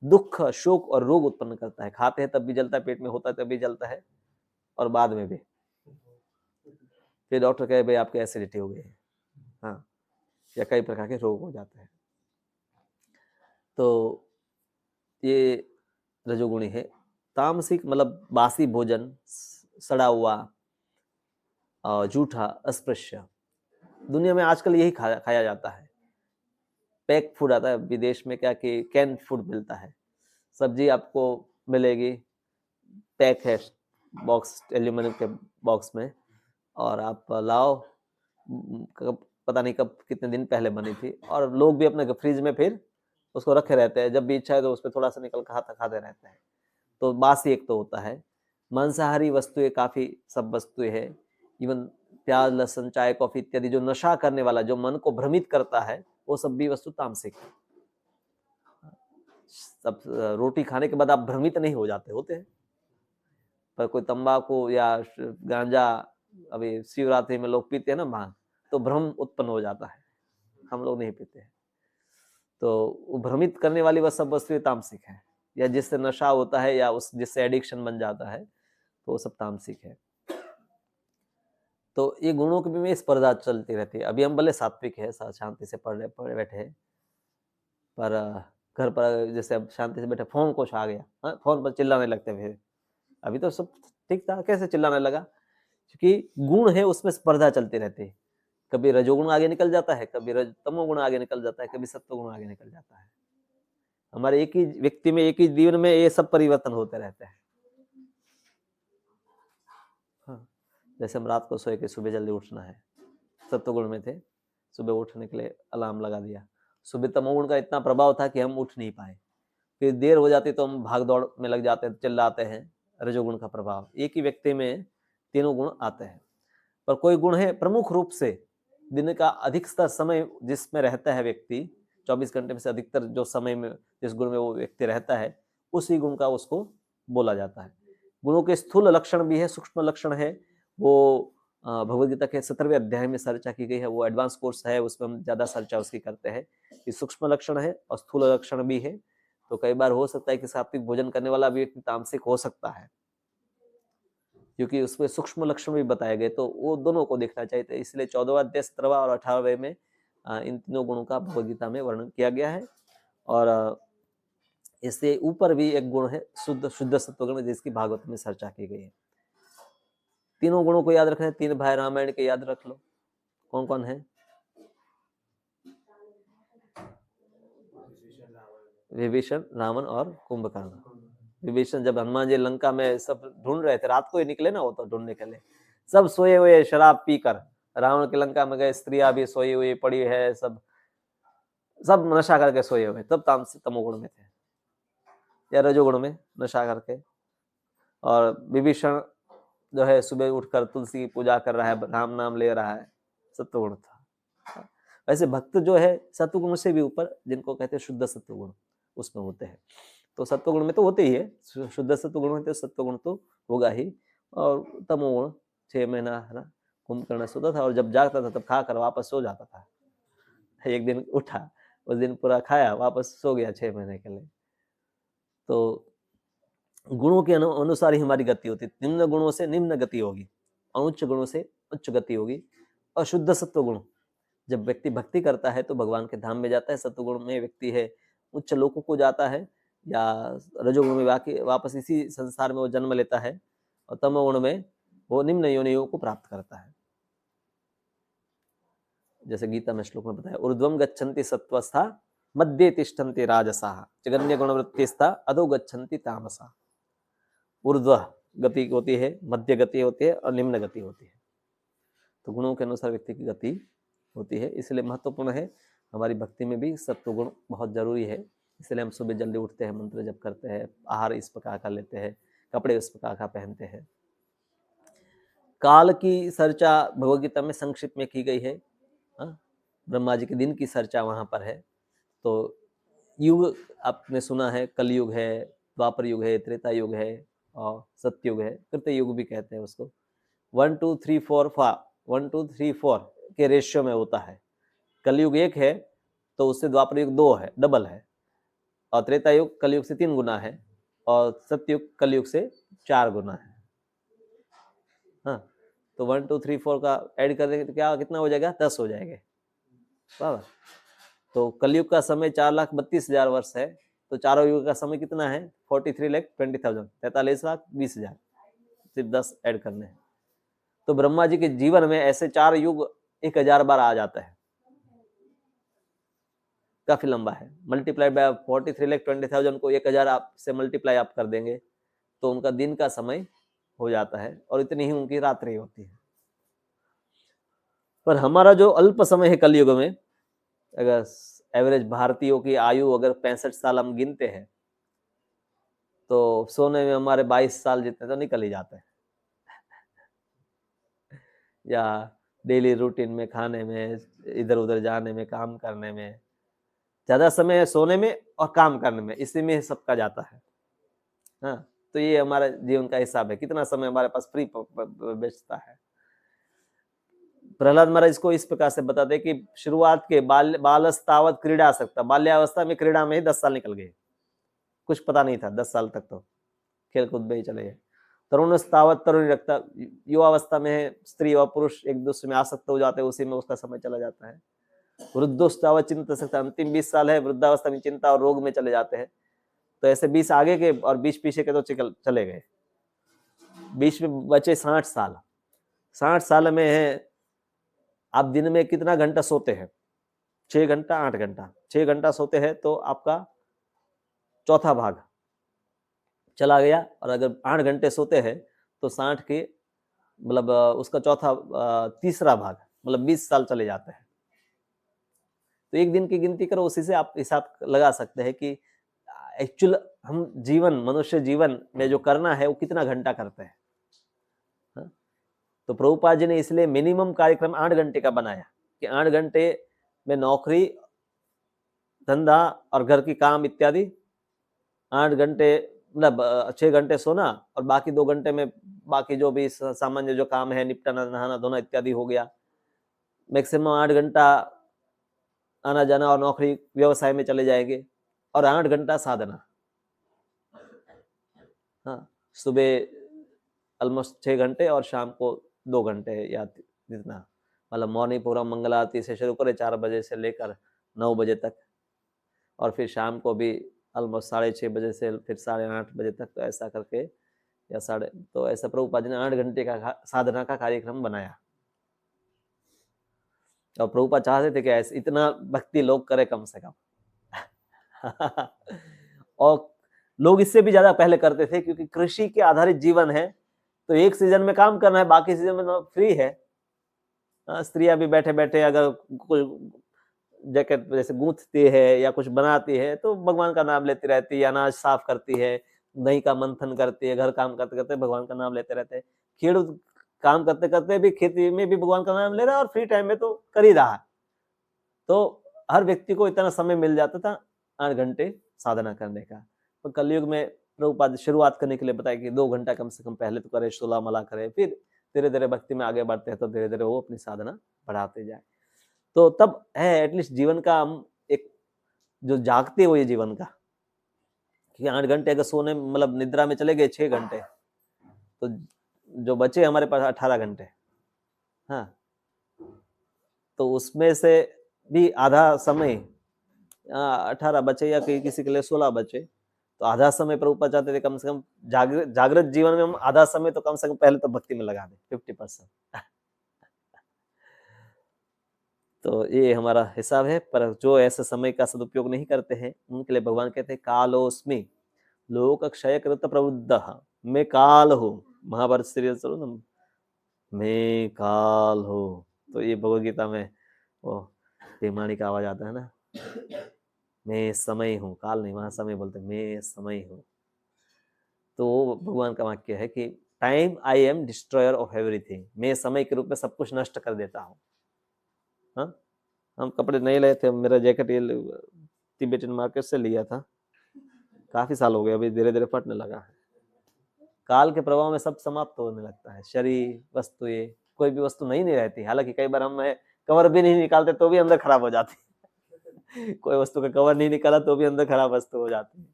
दुख, शोक और रोग उत्पन्न करता है। खाते हैं तब भी जलता है, पेट में होता है तब भी जलता है, और बाद में भी। फिर डॉक्टर कहे भाई आपके एसिडिटी हो गई है, हाँ, या कई प्रकार के रोग हो जाते हैं। तो ये रजोगुणी है। तामसिक मतलब बासी भोजन, सड़ा हुआ, जूठा, अस्पृश्य, दुनिया में आजकल यही खाया जाता है। पैक फूड आता है विदेश में, क्या कि कैन फूड मिलता है, सब्जी आपको मिलेगी पैक है, बॉक्स, एल्यूमिनियम के बॉक्स में, और आप लाओ, पता नहीं कब कितने दिन पहले बनी थी, और लोग भी अपने फ्रिज में फिर उसको रखे रहते हैं, जब भी इच्छा है तो उस पर थोड़ा सा निकल खाते रहते हैं। तो बासी एक तो होता है। मांसाहारी वस्तुएं काफी सब वस्तुएं है, इवन प्याज, लहसुन, चाय, कॉफी इत्यादि जो नशा करने वाला, जो मन को भ्रमित करता है, वो सब भी वस्तु तामसिक है। सब रोटी खाने के बाद आप भ्रमित नहीं हो जाते, होते हैं, पर कोई तंबाकू या गांजा, अभी शिवरात्रि में लोग पीते हैं ना भांग, तो भ्रम उत्पन्न हो जाता है, हम लोग नहीं पीते हैं। तो भ्रमित करने वाली वह सब वस्तुएं तामसिक है, या जिससे नशा होता है या उस जिससे एडिक्शन बन जाता है, तो वो सब तामसिक है। तो ये गुणों की भी में स्पर्धा चलती रहती है। अभी हम भले सात्विक है, शांति से पढ़ बैठे हैं, पर घर पर जैसे अब शांति से बैठे, फोन कुछ आ गया, हाँ, फोन पर चिल्लाने लगते हैं। फिर अभी तो सब ठीक था, कैसे चिल्लाने लगा? क्योंकि गुण है, उसमें स्पर्धा चलती रहती है। कभी रजोगुण आगे निकल जाता है, कभी तमोगुण आगे निकल जाता है, कभी सत्वगुण आगे निकल जाता है। हमारे एक ही व्यक्ति में, एक ही जीवन में ये सब परिवर्तन होते रहते हैं। हाँ, जैसे हम रात को सोए के सुबह जल्दी उठना है, सत्वगुण में थे, सुबह उठने के लिए अलार्म लगा दिया। सुबह तमोगुण का इतना प्रभाव था कि हम उठ नहीं पाए, फिर देर हो जाती तो हम भाग दौड़ में लग जाते हैं, चिल्लाते हैं। रजोगुण का प्रभाव, एक ही व्यक्ति में तीनों गुण आते हैं। पर कोई गुण है प्रमुख रूप से दिन का अधिकतर समय जिसमें रहता है व्यक्ति, 24 घंटे में से अधिकतर जो समय में जिस गुण में वो व्यक्ति रहता है, उसी गुण का उसको बोला जाता है। गुणों के स्थूल लक्षण भी है, सूक्ष्म लक्षण है। वो भगवद गीता के 17वें अध्याय में चर्चा की गई है, वो एडवांस कोर्स है, उसमें हम ज्यादा चर्चा उसकी करते हैं कि सूक्ष्म लक्षण है और स्थूल लक्षण भी है। तो कई बार हो सकता है कि सात्विक भोजन करने वाला भी व्यक्ति तामसिक हो सकता है, क्योंकि उसमें सूक्ष्म लक्षण भी बताए गए, तो वो दोनों को देखना चाहिए। इसलिए 14वां अध्याय 17वां और 18वें में इन तीनों गुणों का भगवद गीता में वर्णन किया गया है। और इससे ऊपर भी एक गुण है शुद्ध सत्वगुण, जिसकी भागवत में चर्चा की गई है। तीनों गुणों को याद रखना है। 3 भाई रामायण के याद रख लो, कौन कौन है? विभीषण, रावण और कुंभकर्ण। विभीषण जब हनुमान जी लंका में सब ढूंढ रहे थे, रात को ही निकले ना वो तो ढूंढने के लिए, सब सोए हुए शराब पीकर रावण की लंका में गए, स्त्रियां भी सोई हुई पड़ी है, सब नशा करके सोए हुए, तब तमोगुण में थे या रजोगुण में नशा करके। और विभीषण जो है सुबह उठकर तुलसी की पूजा कर रहा है, राम नाम ले रहा है, सत्वगुण था। वैसे भक्त जो है सत्वगुण से भी ऊपर, जिनको कहते हैं शुद्ध सत्वगुण, उसमें होते हैं। तो सत्वगुण में तो होते ही है, शुद्ध सत्वगुण में तो सत्वगुण तो होगा ही। और तमोगुण 6 महीना है ना कुंभकर्ण सोता था, और जब जागता था तब खा कर वापस सो जाता था। एक दिन उठा, उस दिन पूरा खाया, वापस सो गया 6 महीने के लिए। तो गुणों के अनुसार ही हमारी गति होती है। निम्न गुणों से निम्न गति होगी, उच्च गुणों से उच्च गति होगी। और शुद्ध सत्वगुण, जब व्यक्ति भक्ति करता है तो भगवान के धाम में जाता है। सत्वगुण में व्यक्ति है उच्च लोकों को जाता है, या रजोगुण में वापस इसी संसार में वो जन्म लेता है, और तमोगुण में वो निम्न योनियों को प्राप्त करता है। जैसे गीता में श्लोक में बताया, ऊर्ध्वम गच्छन्ति सत्वस्था मध्ये तिष्ठन्ति राजसाः जगन्य गुणवृत्तिस्था अधो गच्छन्ति तामसा। ऊर्ध्व गति होती है, मध्य गति होती है, और निम्न गति होती है। तो गुणों के अनुसार व्यक्ति की गति होती है। इसलिए महत्वपूर्ण है, हमारी भक्ति में भी सत्वगुण बहुत जरूरी है। इसलिए हम सुबह जल्दी उठते हैं, मंत्र जप करते हैं, आहार इस प्रकार का लेते हैं, कपड़े इस प्रकार का पहनते हैं। काल की चर्चा भगवद्गीता में संक्षिप्त में की गई है। ब्रह्मा जी के दिन की चर्चा वहां पर है। तो युग आपने सुना है, कलयुग है, द्वापर युग है, त्रेता युग है, और सत्युग है, कृत युग भी कहते हैं उसको। 1 2 3 4 1 2 3 4 के रेशियो में होता है। कलयुग 1 है तो उससे द्वापर युग 2 है, डबल है। और त्रेता युग कलयुग से 3 गुना है, और सत्युग कलयुग से 4 गुना है। हाँ, तो 1 2 3 4 का ऐड कर देंगे तो क्या कितना हो जाएगा? 10 हो जाएंगे। बराबर। तो कलयुग का समय 4,32,000 वर्ष है, तो चारों युग का समय कितना है? 43,20,000, 43,20,000, सिर्फ 10 ऐड करने हैं। तो ब्रह्मा जी के जीवन में ऐसे 4 युग 1,000 बार आ जाता है, काफी लंबा है। मल्टीप्लाई बाय 43,20,000 को 1,000 आप से मल्टीप्लाई आप कर देंगे तो उनका दिन का समय हो जाता है, और इतनी ही उनकी रात्रि होती है। पर हमारा जो अल्प समय है कलयुग में, अगर एवरेज भारतीयों की आयु अगर 65 साल हम गिनते हैं, तो सोने में हमारे 22 साल जितने तो निकल ही जाते हैं। या डेली रूटीन में, खाने में, इधर उधर जाने में, काम करने में, ज्यादा समय है सोने में और काम करने में, इसी में सबका जाता है। हाँ, तो ये हमारा जीवन का हिसाब है, कितना समय हमारे पास फ्री बचता है। प्रहलाद महाराज इसको इस प्रकार से बताते कि शुरुआत के बालस्तावत क्रीड़ा सकता, बाल्यावस्था में क्रीड़ा में ही 10 साल निकल गए, कुछ पता नहीं था 10 साल तक, तो खेल कूद में ही चले गए। तरुणस्तावत तरुणी रखता, युवावस्था में स्त्री और पुरुष एक दूसरे में आसक्त हो जाते हैं, उसी में उसका समय चला जाता है। वृद्धोस्तावत चिंता सकता, अंतिम 20 साल है, वृद्धावस्था में चिंता और रोग में चले जाते हैं। तो ऐसे 20 आगे के और 20 पीछे के तो चले गए, बीच में बचे 60 साल। 60 साल में है, आप दिन में कितना घंटा सोते हैं? 6 घंटा 8 घंटा, 6 घंटा सोते हैं तो आपका चौथा भाग चला गया। और अगर 8 घंटे सोते हैं तो 60 के मतलब उसका चौथा तीसरा भाग, मतलब 20 साल चले जाते हैं। तो एक दिन की गिनती करो, उसी से आप हिसाब लगा सकते हैं कि एक्चुअल हम मनुष्य जीवन में जो करना है वो कितना घंटा करते हैं। तो प्रभुपाद जी ने इसलिए मिनिमम कार्यक्रम 8 घंटे का बनाया कि 8 घंटे में नौकरी, धंधा और घर की काम इत्यादि, 8 घंटे मतलब 6 घंटे सोना, और बाकी 2 घंटे में बाकी जो भी सामान्य जो काम है, निपटाना, नहाना धोना इत्यादि हो गया। मैक्सिमम 8 घंटा आना जाना और नौकरी व्यवसाय में चले जाएंगे, और 8 घंटा साधना। हाँ, सुबह ऑलमोस्ट 6 घंटे और शाम को 2 घंटे या जितना, मतलब मॉर्निंग प्रोग्राम मंगल आरती से शुरू करें 4 बजे से लेकर 9 बजे तक, और फिर शाम को भी ऑलमोस्ट 6:30 बजे से फिर 8:30 बजे तक, तो ऐसा करके या तो ऐसा प्रभुपाद जी ने 8 घंटे का साधना का कार्यक्रम बनाया। और प्रभुपाद चाहते थे कि ऐसे इतना भक्ति लोग करे कम से कम। और लोग इससे भी ज्यादा पहले करते थे, क्योंकि कृषि के आधारित जीवन है, तो एक सीजन में काम करना है, बाकी सीजन में फ्री है। स्त्रियां भी बैठे बैठे अगर कोई जैकेट जैसे गूंथती है या कुछ बनाती है तो भगवान का नाम लेती रहती है, अनाज साफ करती है, दही का मंथन करती है, घर काम करते करते भगवान का नाम लेते रहते हैं। खेडूत काम करते करते भी खेती में भी भगवान का नाम ले रहा है और फ्री टाइम में तो कर ही रहा है। तो हर व्यक्ति को इतना समय मिल जाता था 8 घंटे साधना करने का। तो कलयुग में प्रभुपाद शुरुआत करने के लिए बताया कि 2 घंटा कम से कम पहले तो करे, सोला मला करे, फिर धीरे धीरे भक्ति में आगे बढ़ते हैं तो धीरे धीरे वो अपनी साधना बढ़ाते जाए। तो तब है एटलीस्ट जीवन का हम एक जो जागते हुए जीवन का, कि 8 घंटे अगर सोने मतलब निद्रा में चले गए 6 घंटे, तो जो बचे हमारे पास 18 घंटे, हाँ, तो उसमें से भी आधा समय 18 बचे या किसी के लिए 16 बचे, तो आधा समय प्रभुपाद चाहते थे कम से कम जागृत जीवन में हम आधा समय तो कम से कम पहले तो भक्ति में लगा दें, 50%। तो ये हमारा हिसाब है। पर जो ऐसे समय का सदुपयोग नहीं करते हैं उनके लिए भगवान कहते हैं कालोस्मि लोक क्षय कृत प्रबुद्ध, मैं काल हूँ। महाभारत सीरियल चलो ना, मैं काल हूँ, तो ये भगवद गीता में वो भीमाणी का आवाज आता है ना, मैं समय हूँ, काल नहीं, वहां समय बोलते, मैं समय हूँ। तो भगवान का वाक्य है कि time I am destroyer of everything, मैं समय के रूप में सब कुछ नष्ट कर देता हूँ। हाँ, हम कपड़े नहीं लाए थे, मेरा जैकेट ये तिब्बतन मार्केट से लिया था, काफी साल हो गए, अभी धीरे धीरे फटने लगा है। काल के प्रभाव में सब समाप्त होने लगता है, शरीर वस्तु, ये कोई भी वस्तु नहीं रहती। हालांकि कई बार हम कवर भी नहीं निकालते तो भी अंदर खराब हो जाती। कोई वस्तु का कवर नहीं निकाला तो भी अंदर खराब वस्तु हो जाती है।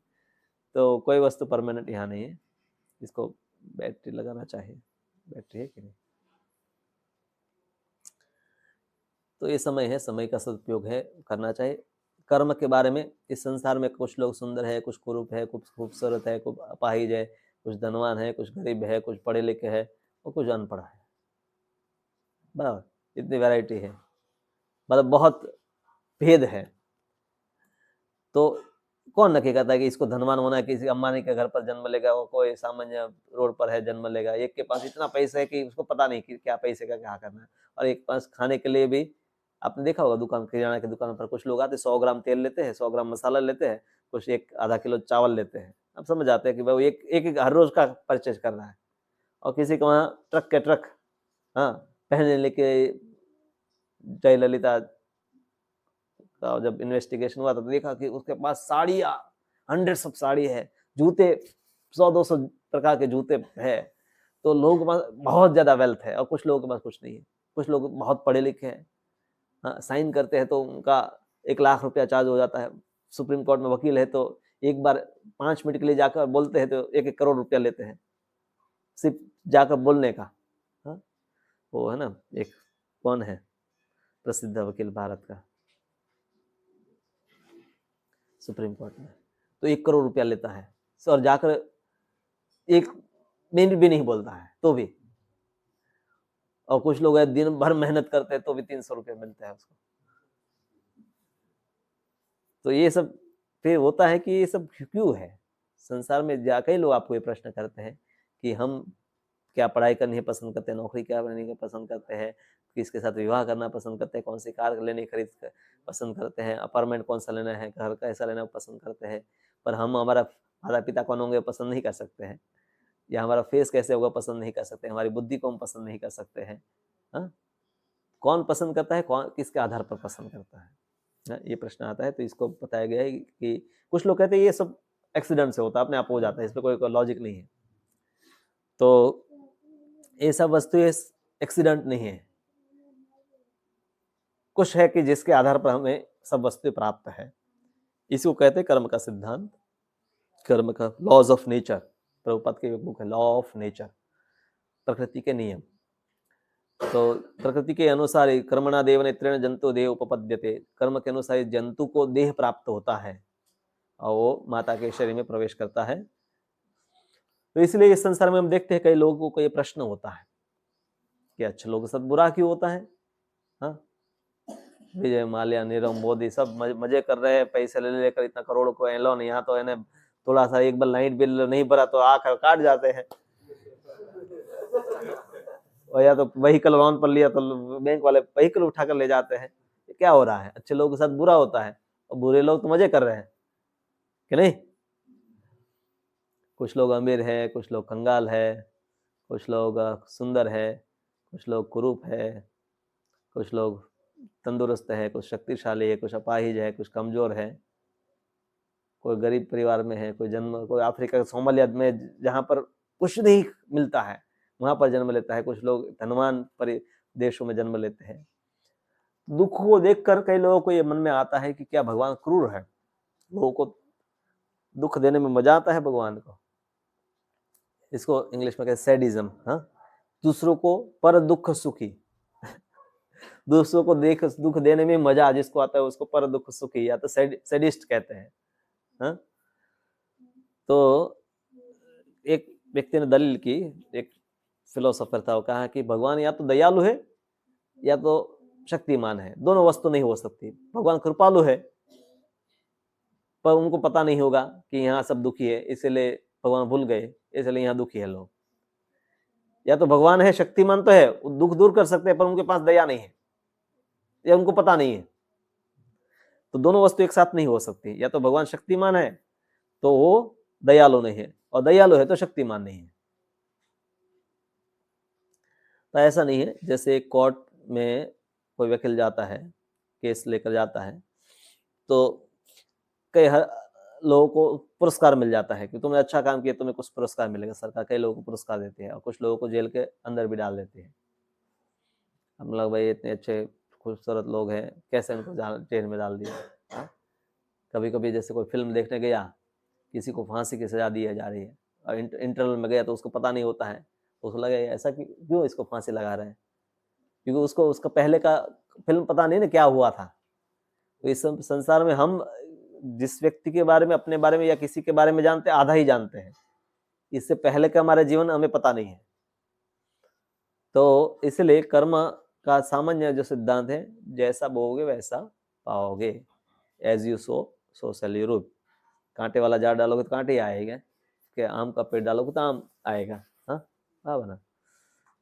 तो कोई वस्तु परमानेंट यहाँ नहीं है, इसको बैटरी लगाना चाहिए, बैटरी है कि नहीं। तो ये समय है, समय का सदुपयोग है, करना चाहिए। कर्म के बारे में, इस संसार में कुछ लोग सुंदर है, कुछ कुरूप है, कुछ खूबसूरत है, कुछ अपाहिज है, कुछ धनवान है, कुछ गरीब है, कुछ पढ़े लिखे है और कुछ अनपढ़ है। बराबर, इतनी वैरायटी है, मतलब बहुत भेद है। तो कौन नक्की करता है कि इसको धनवान होना है, किसी अंबानी के घर पर जन्म लेगा, वो कोई सामान्य रोड पर है जन्म लेगा। एक के पास इतना पैसा है कि उसको पता नहीं कि क्या पैसे का क्या करना है, और एक पास खाने के लिए भी, आपने देखा होगा दुकान, किराना की दुकान पर कुछ लोग आते 100 ग्राम तेल लेते हैं, 100 ग्राम मसाला लेते हैं, कुछ एक आधा किलो चावल लेते हैं। अब समझ जाते हैं कि भाई एक एक हर रोज का परचेज कर रहा है। और किसी को वहाँ ट्रक के ट्रक, हाँ, पहनने लेके जयललिता का जब इन्वेस्टिगेशन हुआ तो देखा कि उसके पास साड़ियाँ, 100 ऑफ साड़ी है, जूते 100-200 प्रकार के जूते है। तो लोगों के पास बहुत ज्यादा वेल्थ है और कुछ लोगों के पास कुछ नहीं है। कुछ लोग बहुत पढ़े लिखे हैं, हाँ, साइन करते हैं तो उनका 1 लाख रुपया चार्ज हो जाता है। सुप्रीम कोर्ट में वकील है तो एक बार 5 मिनट के लिए जाकर बोलते हैं तो 1-1 करोड़ रुपया लेते हैं, सिर्फ जाकर बोलने का। हाँ, वो है ना, एक कौन है प्रसिद्ध वकील भारत का, सुप्रीम कोर्ट में, तो 1 करोड़ रुपया लेता है और जाकर 1 मिनट भी नहीं बोलता है तो भी। और कुछ लोग है दिन भर मेहनत करते हैं तो भी 300 रुपये मिलते हैं उसको। तो ये सब फिर होता है कि ये सब क्यों है संसार में। कई लोग आपको ये प्रश्न करते हैं कि हम क्या पढ़ाई करनी है पसंद करते हैं, नौकरी क्या करनी है पसंद करते हैं, किसके साथ विवाह करना पसंद करते हैं, कौन सी कार लेनी खरीद पसंद करते हैं, अपार्टमेंट कौन सा लेना है, घर कैसा लेना पसंद करते हैं, पर हम हमारा माता पिता कौन होंगे पसंद नहीं कर सकते हैं, या हमारा फेस कैसे होगा पसंद नहीं कर सकते, हमारी बुद्धि को हम पसंद नहीं कर सकते हैं। हाँ, कौन पसंद करता है, कौन किसके आधार पर पसंद करता है, ये प्रश्न आता है। तो इसको बताया गया है कि कुछ लोग कहते हैं ये सब एक्सीडेंट से होता है, अपने आप हो जाता है, इसमें कोई लॉजिक नहीं है। तो ये सब वस्तु एक्सीडेंट नहीं है, कुछ है कि जिसके आधार पर हमें सब वस्तु प्राप्त है। इसको कहते हैं कर्म का सिद्धांत, कर्म का लॉज ऑफ नेचर। प्रभुपाद की एक बुक है लॉ ऑफ नेचर, प्रकृति के नियम। तो प्रकृति के अनुसार कर्मणा देव नेत्रेण जंतु देह उपपद्यते, कर्म के अनुसार जंतु को देह प्राप्त होता है और वो माता के शरीर में प्रवेश करता है। तो इसलिए इस संसार में हम देखते हैं कई लोगों को ये प्रश्न होता है कि अच्छे लोगों के साथ बुरा क्यों होता है। हाँ, विजय माल्या, नीरव मोदी सब मजे कर रहे हैं, पैसे ले लेकर इतना करोड़ को एलोन, यहाँ तो है थोड़ा सा एक बार लाइट बिल नहीं भरा तो आंख काट जाते हैं, और या तो व्हीकल लोन पर लिया तो बैंक वाले व्हीकल उठाकर ले जाते हैं। क्या हो रहा है? अच्छे लोगों के साथ बुरा होता है और बुरे लोग तो मजे कर रहे हैं कि नहीं। कुछ लोग अमीर है, कुछ लोग कंगाल है, कुछ लोग सुंदर है, कुछ लोग कुरूप है, कुछ लोग तंदुरुस्त है, कुछ शक्तिशाली है, कुछ अपाहिज है, कुछ कमजोर है, कोई गरीब परिवार में है, कोई अफ्रीका के सोमालिया में जहाँ पर कुछ नहीं मिलता है वहां पर जन्म लेता है, कुछ लोग धनवान देशों में जन्म लेते हैं। दुख को देखकर कई लोगों को ये मन में आता है कि क्या भगवान क्रूर है, लोगों को दुख देने में मजा आता है भगवान को। इसको इंग्लिश में कहते हैं सैडिज्म। हाँ, दूसरों को पर दुख सुखी दूसरों को दुख देने में मजा जिसको आता है उसको पर दुख सुखी या तो सैडिस्ट कहते हैं। हाँ, तो एक व्यक्ति ने दलील की, एक फिलोसोफर था, वो कहा कि भगवान या तो दयालु है या तो शक्तिमान है, दोनों वस्तु नहीं हो सकती। भगवान कृपालु है पर उनको पता नहीं होगा कि यहाँ सब दुखी है, इसलिए भगवान भूल गए, इसलिए यहाँ दुखी है लोग। या तो भगवान है शक्तिमान तो है, दुख दूर कर सकते हैं, पर उनके पास दया नहीं है या उनको पता नहीं है। तो दोनों वस्तु एक साथ नहीं हो सकती। या तो भगवान शक्तिमान है तो वो दयालु नहीं है, और दयालु है तो शक्तिमान नहीं है। तो ऐसा नहीं है, जैसे कोर्ट में कोई वकील जाता है, केस लेकर जाता है, तो कई लोगों को पुरस्कार मिल जाता है कि तुमने अच्छा काम किया, तुम्हें कुछ पुरस्कार मिलेगा। सरकार कई लोगों को पुरस्कार देती है और कुछ लोगों को जेल के अंदर भी डाल देती है। हम लोग भाई इतने अच्छे खूबसूरत लोग हैं, कैसे इनको जेल में डाल दिया। कभी कभी जैसे कोई फिल्म देखने गया, किसी को फांसी की सजा दी जा रही है और इंटरवल में गया तो उसको पता नहीं होता है, उसको लगा ऐसा कि क्यों इसको फांसी लगा रहे हैं, क्योंकि उसको उसका पहले का फिल्म पता नहीं ना क्या हुआ था। तो इस संसार में हम जिस व्यक्ति के बारे में, अपने बारे में या किसी के बारे में जानते हैं, आधा ही जानते हैं, इससे पहले का हमारा जीवन हमें पता नहीं है। तो इसलिए कर्म का सामान्य जो सिद्धांत है, जैसा बोओगे वैसा पाओगे, as you sow shall you reap. कांटे वाला झाड़ डालोगे तो कांटे ही आएगा, कि आम का पेड़ डालोगे तो आम आएगा। हाँ बना।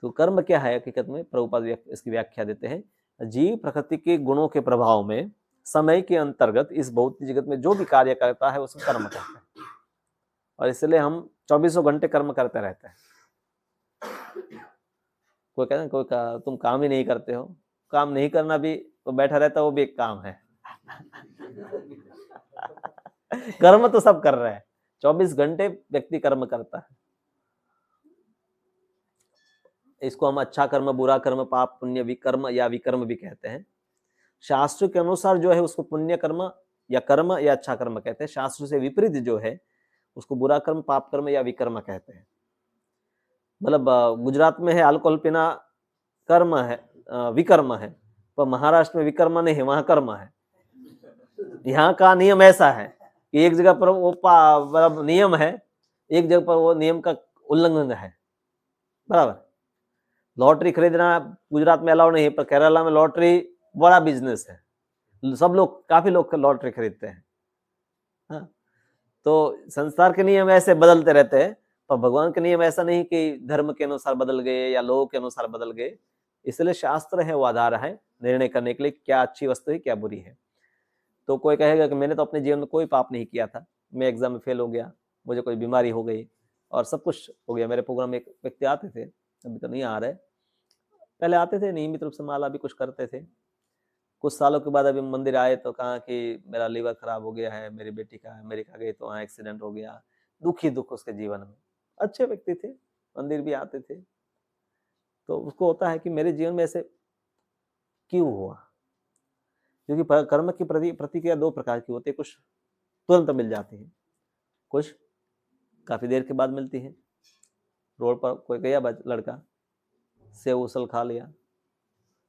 तो कर्म क्या है हकीकत में, प्रभुपाद इसकी व्याख्या देते हैं, जीव प्रकृति के गुणों के प्रभाव में समय के अंतर्गत इस भौतिक जगत में जो भी कार्य करता है उसको कर्म कहते हैं। और इसलिए हम 24 घंटे कर्म करते रहते हैं। कोई कहते हैं तुम काम ही नहीं करते हो, काम नहीं करना भी तो बैठा रहता, वो भी एक काम है। कर्म तो सब कर रहे हैं, 24 घंटे व्यक्ति कर्म करता है। इसको हम अच्छा कर्म, बुरा कर्म, पाप पुण्य, विकर्म या विकर्म भी कहते हैं। शास्त्र के अनुसार जो है उसको पुण्य कर्म या कर्म या अच्छा कर्म कहते हैं। शास्त्र से विपरीत जो है उसको बुरा कर्म, पाप कर्म या विकर्म कहते हैं। मतलब गुजरात में है अल्कोहल पीना कर्म है, विकर्म है, पर महाराष्ट्र में विकर्म नहीं है, वहां कर्म है। यहाँ का नियम ऐसा है कि एक जगह पर वो मतलब नियम है, एक जगह पर वो नियम का उल्लंघन है। बराबर। लॉटरी खरीदना गुजरात में अलाउ नहीं है, पर केरला में लॉटरी बड़ा बिजनेस है, सब लोग, काफी लोग लॉटरी खरीदते हैं। हाँ, तो संसार के नियम ऐसे बदलते रहते हैं, पर भगवान के नियम ऐसा नहीं कि धर्म के अनुसार बदल गए या लोगों के अनुसार बदल गए। इसलिए शास्त्र है वो आधार है निर्णय करने के लिए क्या अच्छी वस्तु है क्या बुरी है। तो कोई कहेगा कि मैंने तो अपने जीवन में कोई पाप नहीं किया था, मैं एग्जाम में फेल हो गया, मुझे कोई बीमारी हो गई और सब कुछ हो गया। मेरे प्रोग्राम में एक व्यक्ति आते थे, अभी तो नहीं आ रहे, पहले आते थे नियमित रूप से, माला भी कुछ करते थे। कुछ सालों के बाद अभी मंदिर आए तो कहा कि मेरा लीवर खराब हो गया है, मेरी बेटी का अमेरिका गई तो वहाँ एक्सीडेंट हो गया। दुख ही दुख उसके जीवन में। अच्छे व्यक्ति थे, मंदिर भी आते थे। तो उसको होता है कि मेरे जीवन में ऐसे क्यों हुआ, क्योंकि कर्म की प्रतिक्रिया दो प्रकार की होती है, कुछ तुरंत मिल जाती है, कुछ काफी देर के बाद मिलती है। रोड पर कोई गया लड़का, सेव उसल खा लिया,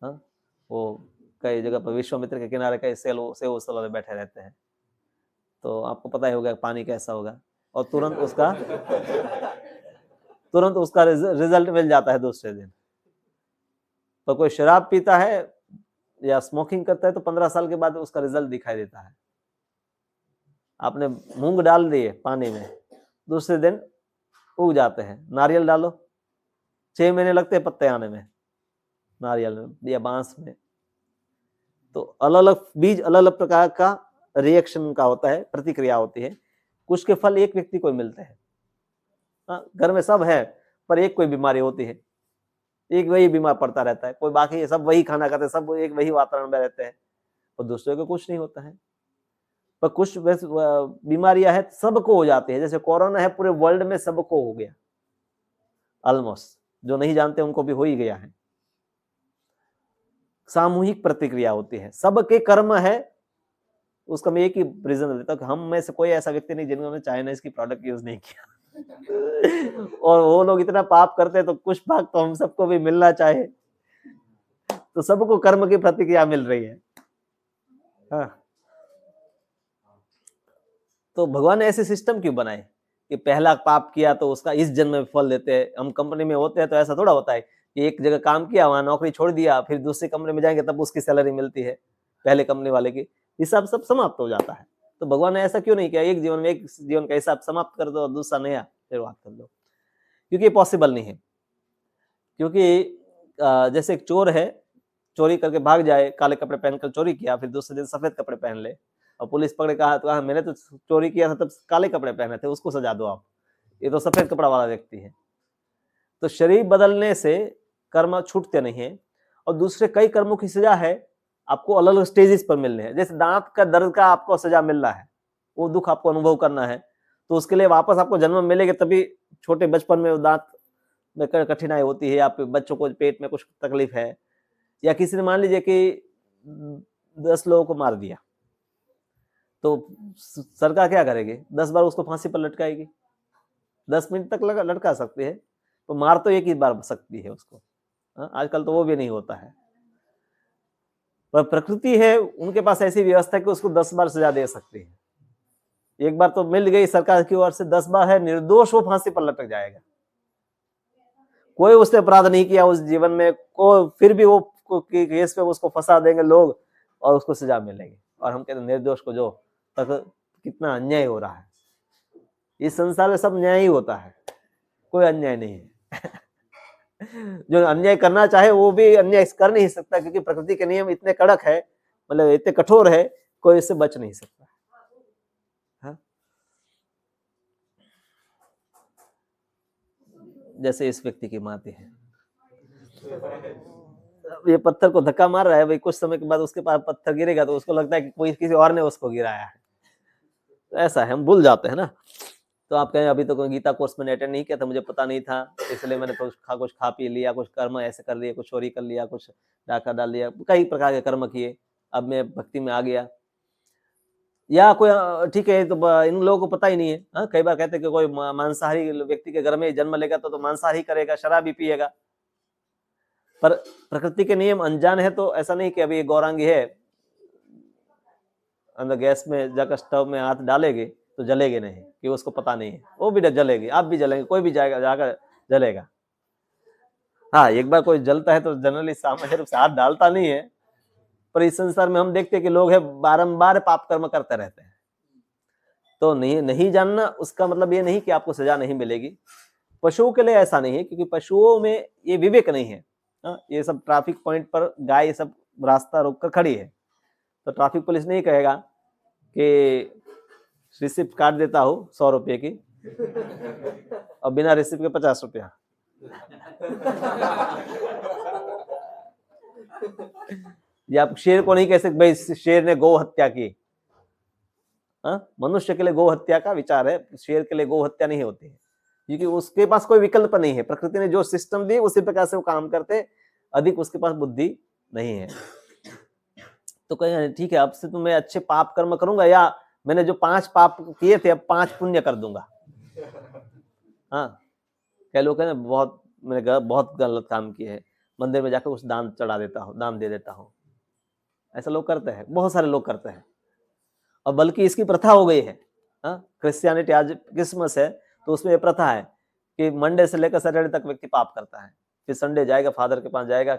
हाँ, वो कई जगह पर विश्वामित्र के किनारे कई सेव उसल वाले बैठे रहते हैं, तो आपको पता ही होगा पानी कैसा होगा, और तुरंत उसका रिजल्ट मिल जाता है दूसरे दिन। तो कोई शराब पीता है या स्मोकिंग करता है तो 15 साल के बाद उसका रिजल्ट दिखाई देता है। आपने मूंग डाल दिए पानी में, दूसरे दिन उग जाते हैं। नारियल डालो, 6 महीने लगते हैं पत्ते आने में नारियल में या बांस में। तो अलग अलग बीज अलग अलग प्रकार का रिएक्शन का होता है, प्रतिक्रिया होती है। कुछ के फल एक व्यक्ति को मिलते हैं। घर में सब है पर एक कोई बीमारी होती है, एक वही बीमार पड़ता रहता है, कोई बाकी सब वही खाना खाते हैं, सब एक वही वातावरण में रहते हैं, और दूसरे को कुछ नहीं होता है। पर कुछ बीमारियां हैं सबको हो जाती है, जैसे कोरोना है पूरे वर्ल्ड में सबको हो गया ऑलमोस्ट, जो नहीं जानते उनको भी हो ही गया है। सामूहिक प्रतिक्रिया होती है, सबके कर्म है। उसका मैं एक ही रीजन देता हूँ कि हम में से कोई ऐसा व्यक्ति नहीं जिन्होंने चाइनीज की प्रोडक्ट यूज नहीं किया और वो लोग इतना पाप करते हैं तो कुछ भाग तो हम सबको भी मिलना चाहे। तो सबको कर्म की प्रतिक्रिया मिल रही है। हाँ। तो भगवान ने ऐसे सिस्टम क्यों बनाए कि पहला पाप किया तो उसका इस जन्म में फल देते हैं। हम कंपनी में होते हैं तो ऐसा थोड़ा होता है कि एक जगह काम किया, वहां नौकरी छोड़ दिया, फिर दूसरे कमरे में जाएंगे तब उसकी सैलरी मिलती है पहले कंपनी वाले की। हिसाब सब समाप्त हो जाता है। तो भगवान ने ऐसा क्यों नहीं किया, एक जीवन में एक जीवन का हिसाब समाप्त कर दो और दूसरा नया फिर बात कर दो, क्योंकि पॉसिबल नहीं है। क्योंकि जैसे एक चोर है, चोरी करके भाग जाए, काले कपड़े पहनकर चोरी किया, फिर दूसरे दिन सफेद कपड़े पहन ले और पुलिस पकड़े, कहा तो कहा मैंने तो चोरी किया था तब काले कपड़े पहने थे, उसको सजा दो आप, ये तो सफेद कपड़ा वाला व्यक्ति है। तो शरीर बदलने से कर्म छूटते नहीं है, और दूसरे कई कर्मों की सजा है आपको अलग अलग स्टेजेस पर मिलने हैं। जैसे दांत का दर्द का आपको सजा मिल रहा है, वो दुख आपको अनुभव करना है, तो उसके लिए वापस आपको जन्म मिलेगा, तभी छोटे बचपन में दांत में कठिनाई होती है, या बच्चों को पेट में कुछ तकलीफ है, या किसी ने मान लीजिए कि 10 लोगों को मार दिया, तो सरकार क्या करेगी, 10 बार उसको फांसी पर लटकाएगी, 10 मिनट तक लटका सकती है, तो मार तो एक ही बार सकती है उसको। आजकल तो वो भी नहीं होता है। पर प्रकृति है, उनके पास ऐसी व्यवस्था है कि उसको 10 बार सजा दे सकती है। एक बार तो मिल गई सरकार की ओर से, 10 बार है निर्दोष वो फांसी पर लटक जाएगा। कोई उसने अपराध नहीं किया उस जीवन में, को फिर भी वो केस पे उसको फंसा देंगे लोग और उसको सजा मिलेगी। और हम कहते हैं निर्दोष को जो तक, कितना अन्याय हो रहा है। इस संसार में सब न्याय ही होता है, कोई अन्याय नहीं है। जो अन्याय करना चाहे वो भी अन्याय कर नहीं सकता, क्योंकि प्रकृति के नियम इतने कड़क है, मतलब इतने कठोर है, कोई इससे बच नहीं सकता। हाँ? जैसे इस व्यक्ति की माती है, ये पत्थर को धक्का मार रहा है भाई, कुछ समय के बाद उसके पास पत्थर गिरेगा तो उसको लगता है कि कोई किसी और ने उसको गिराया है। तो ऐसा है, हम भूल जाते हैं ना। तो आप कहें अभी तो कोई गीता कोर्स मैंने अटेंड नहीं किया था, मुझे पता नहीं था, इसलिए मैंने कुछ खा पी लिया, कुछ कर्म ऐसे कर लिए, कुछ चोरी कर लिया, कुछ डाका डाल लिया, कई प्रकार के कर्म किए, अब मैं भक्ति में आ गया। या कोई ठीक है, तो इन लोगों को पता ही नहीं है। कई बार कहते हैं कि कोई मांसाहारी व्यक्ति के घर में जन्म लेगा तो मांसाहारी करेगा, शराब भी पिएगा। पर प्रकृति के नियम अनजान है, तो ऐसा नहीं कि अभी ये गौरांगी है, अंदर गैस में जाकर स्टोव में हाथ डालेगी तो जलेगी नहीं, कि उसको पता नहीं है, वो भी जलेगी, आप भी जलेंगे, कोई भी जाएगा जाकर जलेगा। हाँ, एक बार कोई जलता है तो जनरली सामान्य रूप से हाथ डालता नहीं है, पर इस संसार में हम देखते हैं कि लोग है बारंबार पाप कर्म करते रहते हैं। तो नहीं जानना उसका मतलब ये नहीं कि आपको सजा नहीं मिलेगी। पशुओं के लिए ऐसा नहीं है, क्योंकि पशुओं में ये विवेक नहीं है। ये सब ट्रैफिक पॉइंट पर गाय ये सब रास्ता रोक कर खड़ी है, तो ट्रैफिक पुलिस नहीं कहेगा कि रिसिप्ट काट देता हूँ 100 रुपये की और बिना रिसिप्ट के 50 रुपया। या आप शेर को नहीं कह सकते भाई शेर ने गौ हत्या की। मनुष्य के लिए गौ हत्या का विचार है, शेर के लिए गौ हत्या नहीं होती है, क्योंकि उसके पास कोई विकल्प नहीं है। प्रकृति ने जो सिस्टम दी उसी प्रकार से वो काम करते, अधिक उसके पास बुद्धि नहीं है। तो कहें ठीक है, अब से तो मैं अच्छे पाप कर्म करूंगा, या मैंने जो 5 पाप किए थे अब 5 पुण्य कर दूंगा। क्या लोग कहते मैंने बहुत गलत काम किए है, मंदिर में जाकर कुछ दान चढ़ा देता हूँ, दान दे देता हूँ। ऐसा लोग करते हैं, बहुत सारे लोग करते हैं। और बल्कि इसकी प्रथा हो गई है। क्रिश्चियनिटी आज क्रिसमस है तो उसमें ये प्रथा है कि मंडे से लेकर सैटरडे तक व्यक्ति पाप करता है, फिर संडे जाएगा, फादर के पास जाएगा,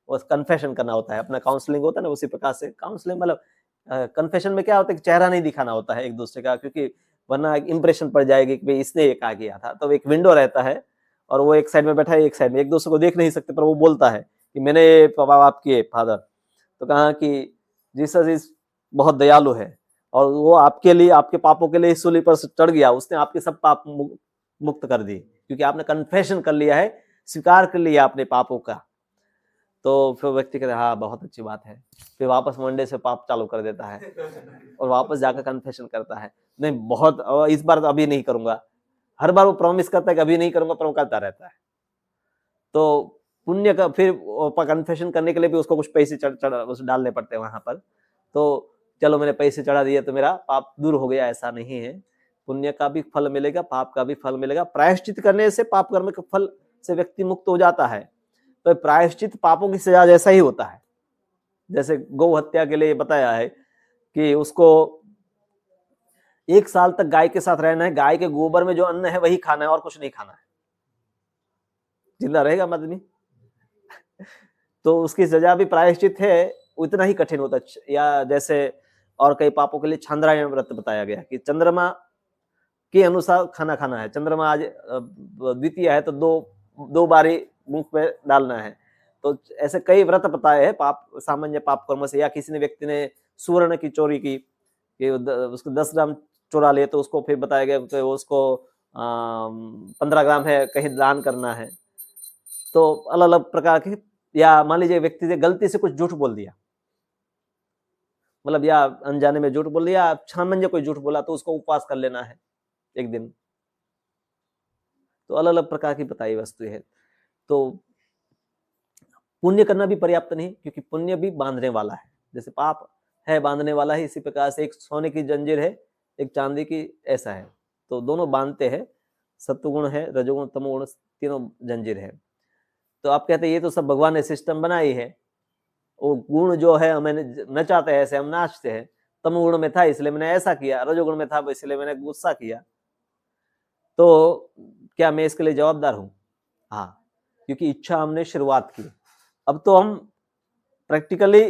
वो कन्फेशन करना होता है, अपना काउंसलिंग होता है ना, उसी प्रकार से काउंसलिंग मतलब कन्फेशन में क्या होता है कि चेहरा नहीं दिखाना होता है एक दूसरे का, क्योंकि वरना एक इंप्रेशन पड़ जाएगी कि भाई इसने ये क्या किया था। तो एक विंडो रहता है और वो एक साइड में बैठा है, एक साइड में, एक दूसरे को देख नहीं सकते, पर वो बोलता है कि मैंने पाप किए फादर। तो कहा कि जीसस इज बहुत दयालु है और वो आपके लिए, आपके पापों के लिए सूली पर चढ़ गया, उसने आपके सब पाप मुक्त कर दिए, क्योंकि आपने कन्फेशन कर लिया है, स्वीकार कर लिया अपने पापों का। तो फिर व्यक्ति कहता है हाँ बहुत अच्छी बात है, फिर वापस मंडे से पाप चालू कर देता है और वापस जाकर कन्फेशन करता है, नहीं बहुत इस बार तो अभी नहीं करूंगा। हर बार वो प्रॉमिस करता है कि अभी नहीं करूंगा, पर वो करता रहता है। तो पुण्य का फिर कन्फेशन करने के लिए भी उसको कुछ पैसे डालने पड़ते हैं वहां पर। तो चलो मैंने पैसे चढ़ा दिए तो मेरा पाप दूर हो गया, ऐसा नहीं है। पुण्य का भी फल मिलेगा, पाप का भी फल मिलेगा। प्रायश्चित करने से पाप कर्म के फल से व्यक्ति मुक्त हो जाता है। तो प्रायश्चित पापों की सजा जैसा ही होता है। जैसे गौ हत्या के लिए बताया है कि उसको 1 साल तक गाय के साथ रहना है, गाय के गोबर में जो अन्न है वही खाना है और कुछ नहीं खाना है, जिंदा रहेगा आदमी। तो उसकी सजा भी प्रायश्चित है, उतना ही कठिन होता है। या जैसे और कई पापों के लिए छांद्रायण व्रत बताया गया कि चंद्रमा के अनुसार खाना खाना है। चंद्रमा आज द्वितीय है तो दो बारी मुंह पे डालना है। तो ऐसे कई व्रत बताए हैं पाप, सामान्य पाप कर्म से। या किसी ने व्यक्ति ने सुवर्ण की चोरी की, कि उसको 10 ग्राम चुरा लिए, तो उसको फिर बताया गया कि उसको 15 ग्राम है कहीं दान करना है। तो अलग अलग प्रकार के। या मान लीजिए व्यक्ति ने गलती से कुछ झूठ बोल दिया, मतलब या अनजाने में झूठ बोल दिया, सामान्य कोई झूठ बोला, तो उसको उपवास कर लेना है 1 दिन। तो अलग अलग प्रकार की बताई वस्तु है। तो पुण्य करना भी पर्याप्त नहीं, क्योंकि पुण्य भी बांधने वाला है। जैसे पाप है बांधने वाला है, इसी प्रकार से एक सोने की जंजीर है, एक चांदी की, ऐसा है। तो दोनों बांधते हैं, सत्वगुण है, रजोगुण, तमोगुण, तीनों जंजीर है। तो आप कहते हैं ये तो सब भगवान ने सिस्टम बनाई है, वो गुण जो है हमें नचाते हैं, ऐसे हम नाचते हैं। तमोगुण में था इसलिए मैंने ऐसा किया, रजोगुण में था इसलिए मैंने गुस्सा किया। तो क्या मैं इसके लिए जवाबदार हूं? हाँ, क्योंकि इच्छा हमने शुरुआत की। अब तो हम प्रैक्टिकली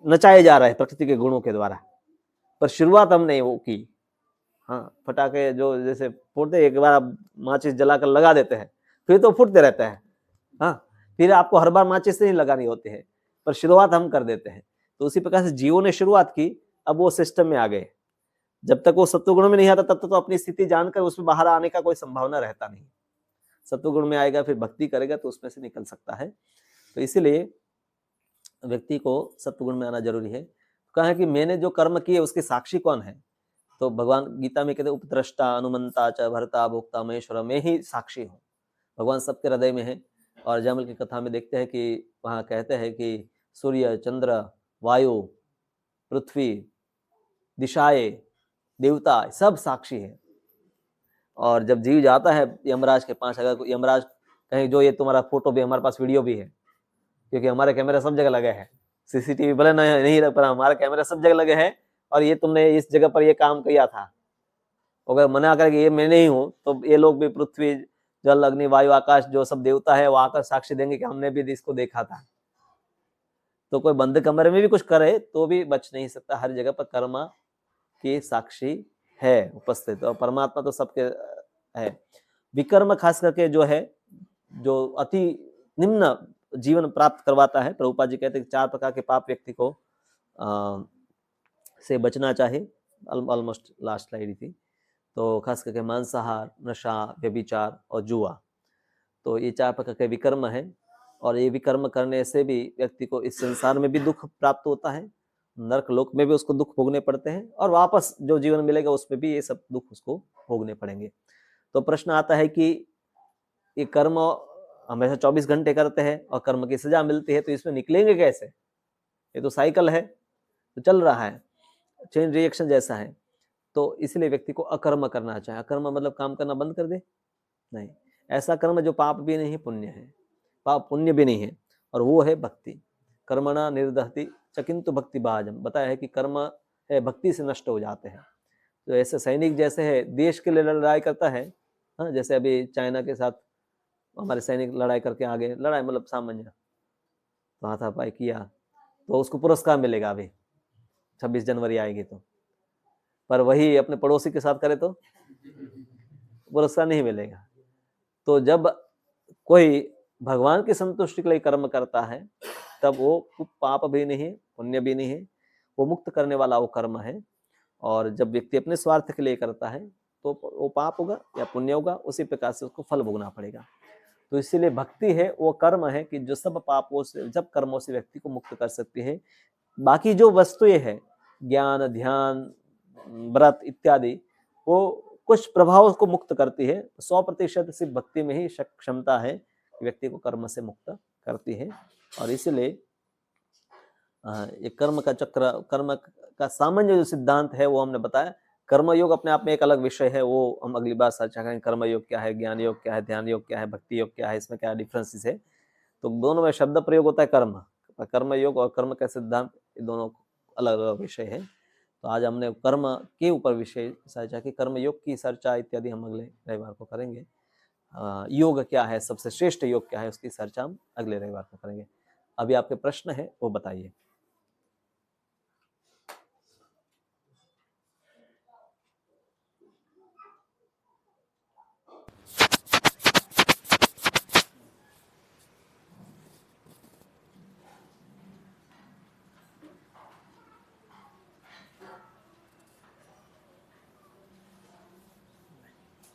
नचाए जा रहे हैं प्रकृति के गुणों के द्वारा, पर शुरुआत हमने वो की। हाँ, पटाखे जो जैसे फूटते, एक बार आप माचिस जलाकर लगा देते हैं, फिर तो फूटते रहते हैं। हाँ, फिर आपको हर बार माचिस नहीं लगानी होती है, पर शुरुआत हम कर देते हैं। तो उसी प्रकार से जीवों ने शुरुआत की, अब वो सिस्टम में आ गए। जब तक वो सत्वगुण में नहीं आता तब तक तो अपनी स्थिति जानकर उसमें बाहर आने का कोई संभावना रहता नहीं। सत्वगुण में आएगा, फिर भक्ति करेगा तो उसमें से निकल सकता है। तो इसीलिए व्यक्ति को सत्वगुण में आना जरूरी है। कहा कि मैंने जो कर्म किए उसके साक्षी कौन है? तो भगवान गीता में कहते हैं उपद्रष्टा अनुमंता च भर्ता भोक्ता महेश्वर, मैं ही साक्षी हूँ। भगवान सबके हृदय में है। और जामल की कथा में देखते हैं कि वहाँ कहते हैं कि सूर्य, चंद्र, वायु, पृथ्वी, दिशाएं, देवता सब साक्षी है। और जब जीव जाता है यमराज के पास, अगर यमराज कहीं जो ये तुम्हारा फोटो भी, हमारे पास वीडियो भी है, क्योंकि हमारे कैमरा सब जगह लगे हैं। सीसीटीवी भले नहीं रह, पर हमारे कैमरा सब जगह लगे हैं। और ये तुमने इस जगह पर ये काम किया था, अगर मना करके ये मैं नहीं हूं, तो ये लोग भी, पृथ्वी, जल, अग्नि, वायु, आकाश, जो सब देवता है वो आकर साक्षी देंगे कि हमने भी इसको देखा था। तो कोई बंद कमरे में भी कुछ करे तो भी बच नहीं सकता। हर जगह पर कर्मा की साक्षी है उपस्थित, और परमात्मा तो सबके है। विकर्म खास करके जो है, जो अति निम्न जीवन प्राप्त करवाता है। प्रभुपाद जी कहते हैं 4 प्रकार के पाप व्यक्ति को से बचना चाहिए। ऑलमोस्ट लास्ट स्लाइड थी। तो खास करके मांसाहार, नशा, व्यभिचार और जुआ। तो ये 4 प्रकार के विकर्म है। और ये विकर्म करने से भी व्यक्ति को इस संसार में भी दुख प्राप्त होता है, नरक लोक में भी उसको दुख भोगने पड़ते हैं, और वापस जो जीवन मिलेगा उसमें भी ये सब दुख उसको भोगने पड़ेंगे। तो प्रश्न आता है कि ये कर्म हमेशा 24 घंटे करते हैं और कर्म की सजा मिलती है, तो इसमें निकलेंगे कैसे? ये तो साइकिल है, तो चल रहा है, चेन रिएक्शन जैसा है। तो इसलिए व्यक्ति को अकर्म करना चाहिए। अकर्म मतलब काम करना बंद कर दे? नहीं, ऐसा कर्म जो पाप भी नहीं पुण्य है, पाप पुण्य भी नहीं है, और वो है भक्ति। कर्मणा निर्दहति च किंतु भक्ति बाजम। बताया है कि कर्म है भक्ति से नष्ट हो जाते हैं। तो ऐसे सैनिक जैसे है देश के लिए लड़ाई करता है, हाँ, जैसे अभी चाइना के साथ हमारे सैनिक लड़ाई करके आ गए, लड़ाई मतलब सामान्य, तो हाथापाई किया तो उसको पुरस्कार मिलेगा अभी 26 जनवरी आएगी तो। पर वही अपने पड़ोसी के साथ करे तो पुरस्कार नहीं मिलेगा। तो जब कोई भगवान की संतुष्टि के लिए कर्म करता है तब वो पाप भी नहीं है, पुण्य भी नहीं है, वो मुक्त करने वाला वो कर्म है। और जब व्यक्ति अपने स्वार्थ के लिए करता है तो वो पाप होगा या पुण्य होगा, उसी प्रकार से उसको फल भोगना पड़ेगा। तो इसीलिए भक्ति है वो कर्म है कि जो सब पापों से, जब कर्मों से व्यक्ति को मुक्त कर सकती है। बाकी जो वस्तुएं हैं, ज्ञान, ध्यान, व्रत इत्यादि, वो कुछ प्रभाव को मुक्त करती है। 100% सिर्फ भक्ति में ही क्षमता है कि व्यक्ति को कर्म से मुक्त करती है। और इसलिए ये कर्म का चक्र, कर्म का सामान्य जो सिद्धांत है वो हमने बताया। कर्मयोग अपने आप में एक अलग विषय है, वो हम अगली बार चर्चा करेंगे। कर्मयोग क्या है, ज्ञान योग क्या है, ध्यान योग क्या है, भक्ति योग क्या है, इसमें क्या डिफरेंसेस है। तो दोनों में शब्द प्रयोग होता है कर्म, कर्मयोग और कर्म का सिद्धांत, ये दोनों अलग अलग विषय है। तो आज हमने कर्म के ऊपर विषय चर्चा की, कर्मयोग की चर्चा इत्यादि हम अगले रविवार को करेंगे। योग क्या है, सबसे श्रेष्ठ योग क्या है, उसकी चर्चा हम अगले रविवार को करेंगे। अभी आपके प्रश्न है वो बताइए।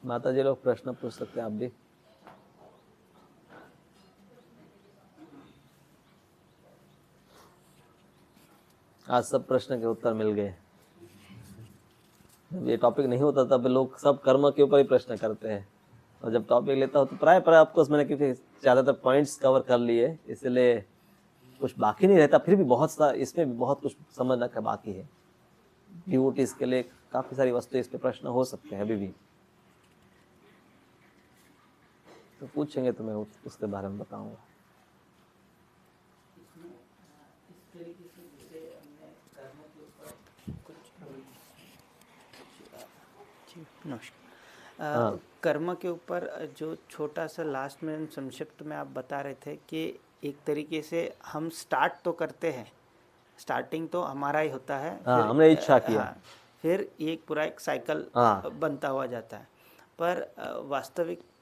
माता जी लोग प्रश्न पूछ सकते हैं, आप भी। आज सब प्रश्न के उत्तर मिल गए। जब ये टॉपिक नहीं होता तब लोग सब कर्म के ऊपर ही प्रश्न करते हैं, और जब टॉपिक लेता हो तो प्राय आपको मैंने क्योंकि ज़्यादातर पॉइंट्स कवर कर लिए, इसलिए कुछ बाकी नहीं रहता। फिर भी बहुत सा इसमें भी बहुत कुछ समझना का बाकी है। डिवोटीज के लिए काफ़ी सारी वस्तु, इस पे प्रश्न हो सकते हैं अभी भी, तो पूछेंगे तो मैं उसके बारे में बताऊंगा। नमस्कार। कर्म के ऊपर जो छोटा सा लास्ट में संक्षिप्त में आप बता रहे थे कि एक तरीके से हम स्टार्ट तो करते हैं, स्टार्टिंग तो हमारा ही होता है, फिर हमने इच्छा किया, फिर एक पूरा एक साइकिल बनता हुआ जाता है। पर वास्तविकता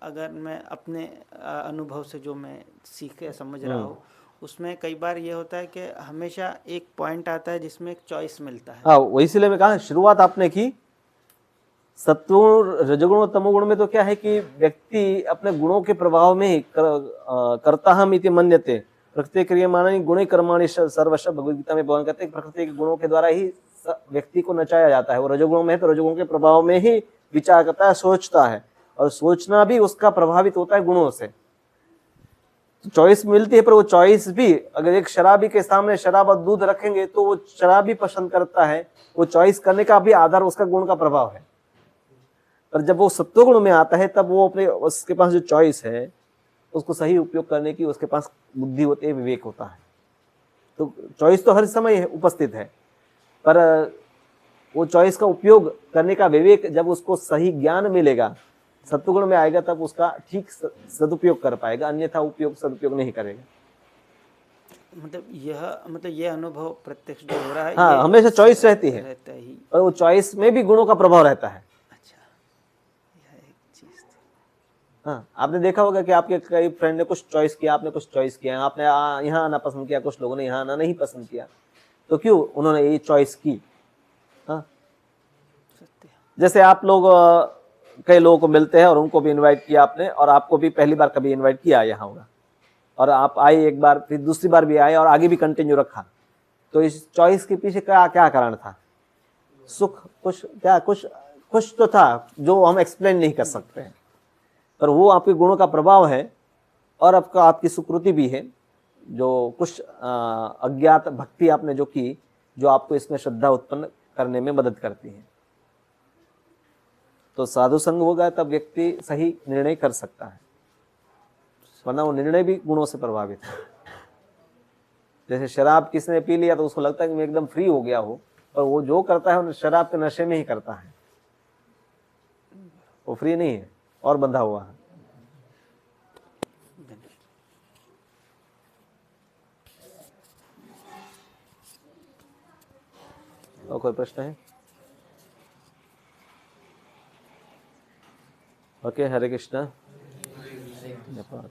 अगर मैं अपने अनुभव से जो मैं सीख समझ रहा हूँ, उसमें कई बार ये होता है कि हमेशा एक पॉइंट आता है जिसमें एक चॉइस मिलता है। वही इसलिए मैं कहा शुरुआत आपने की सत्वगुण, रजोगुण और तमोगुण में तो क्या है कि व्यक्ति अपने गुणों के प्रभाव में ही करता हम इति मन्यते प्रकृति क्रियमाणानि गुणे कर्माणि सर्वश, भगवद गीता में भगवान कहते हैं प्रकृति के गुणों के द्वारा ही व्यक्ति को नचाया जाता है। वो रजोगुणों में है तो रजोगुण के प्रभाव में ही विचार करता है, सोचता है, और सोचना भी उसका प्रभावित होता है गुणों से। चॉइस मिलती है, पर वो चॉइस भी अगर एक शराबी के सामने शराब और दूध रखेंगे तो वो शराब भी पसंद करता है। वो चॉइस करने का भी आधार उसका गुण का प्रभाव है। पर जब वो सत्वगुण में आता है तब वो अपने, उसके पास जो चॉइस है उसको सही उपयोग करने की उसके पास बुद्धि होती है, विवेक होता है। तो चॉइस तो हर समय उपस्थित है, पर वो चॉइस का उपयोग करने का विवेक जब उसको सही ज्ञान मिलेगा, सत्वगुण में आएगा, तब उसका ठीक सदुपयोग कर पाएगा, अन्यथा उपयोग सदुपयोग नहीं करेगा। मतलब यह अनुभव प्रत्यक्ष जो हो रहा है, हाँ, हमेशा चॉइस रहती है, और वो चॉइस में भी गुणों का प्रभाव रहता है। हाँ, आपने देखा होगा कि आपके कई फ्रेंड ने कुछ चॉइस किया, आपने कुछ चॉइस किया, आपने यहाँ आना पसंद किया, कुछ लोगों ने यहाँ आना नहीं पसंद किया, तो क्यों उन्होंने ये चॉइस की। हाँ, जैसे आप लोग कई लोगों को मिलते हैं और उनको भी इनवाइट किया आपने, और आपको भी पहली बार कभी इनवाइट किया यहाँ होगा, और आप आए एक बार, फिर दूसरी बार भी आए और आगे भी कंटिन्यू रखा, तो इस चॉइस के पीछे क्या क्या कारण था? सुख, कुछ तो था जो हम एक्सप्लेन नहीं कर सकते हैं, पर वो आपके गुणों का प्रभाव है, और आपकी सुकृति भी है, जो कुछ अज्ञात भक्ति आपने जो की, जो आपको इसमें श्रद्धा उत्पन्न करने में मदद करती है। तो साधु संग होगा तब व्यक्ति सही निर्णय कर सकता है, वरना वो निर्णय भी गुणों से प्रभावित है। जैसे शराब किसने पी लिया तो उसको लगता है कि मैं एकदम फ्री हो गया हो, और वो जो करता है वो शराब के नशे में ही करता है, वो फ्री नहीं है और बंधा हुआ है। और कोई प्रश्न है? ओके, हरे कृष्णा।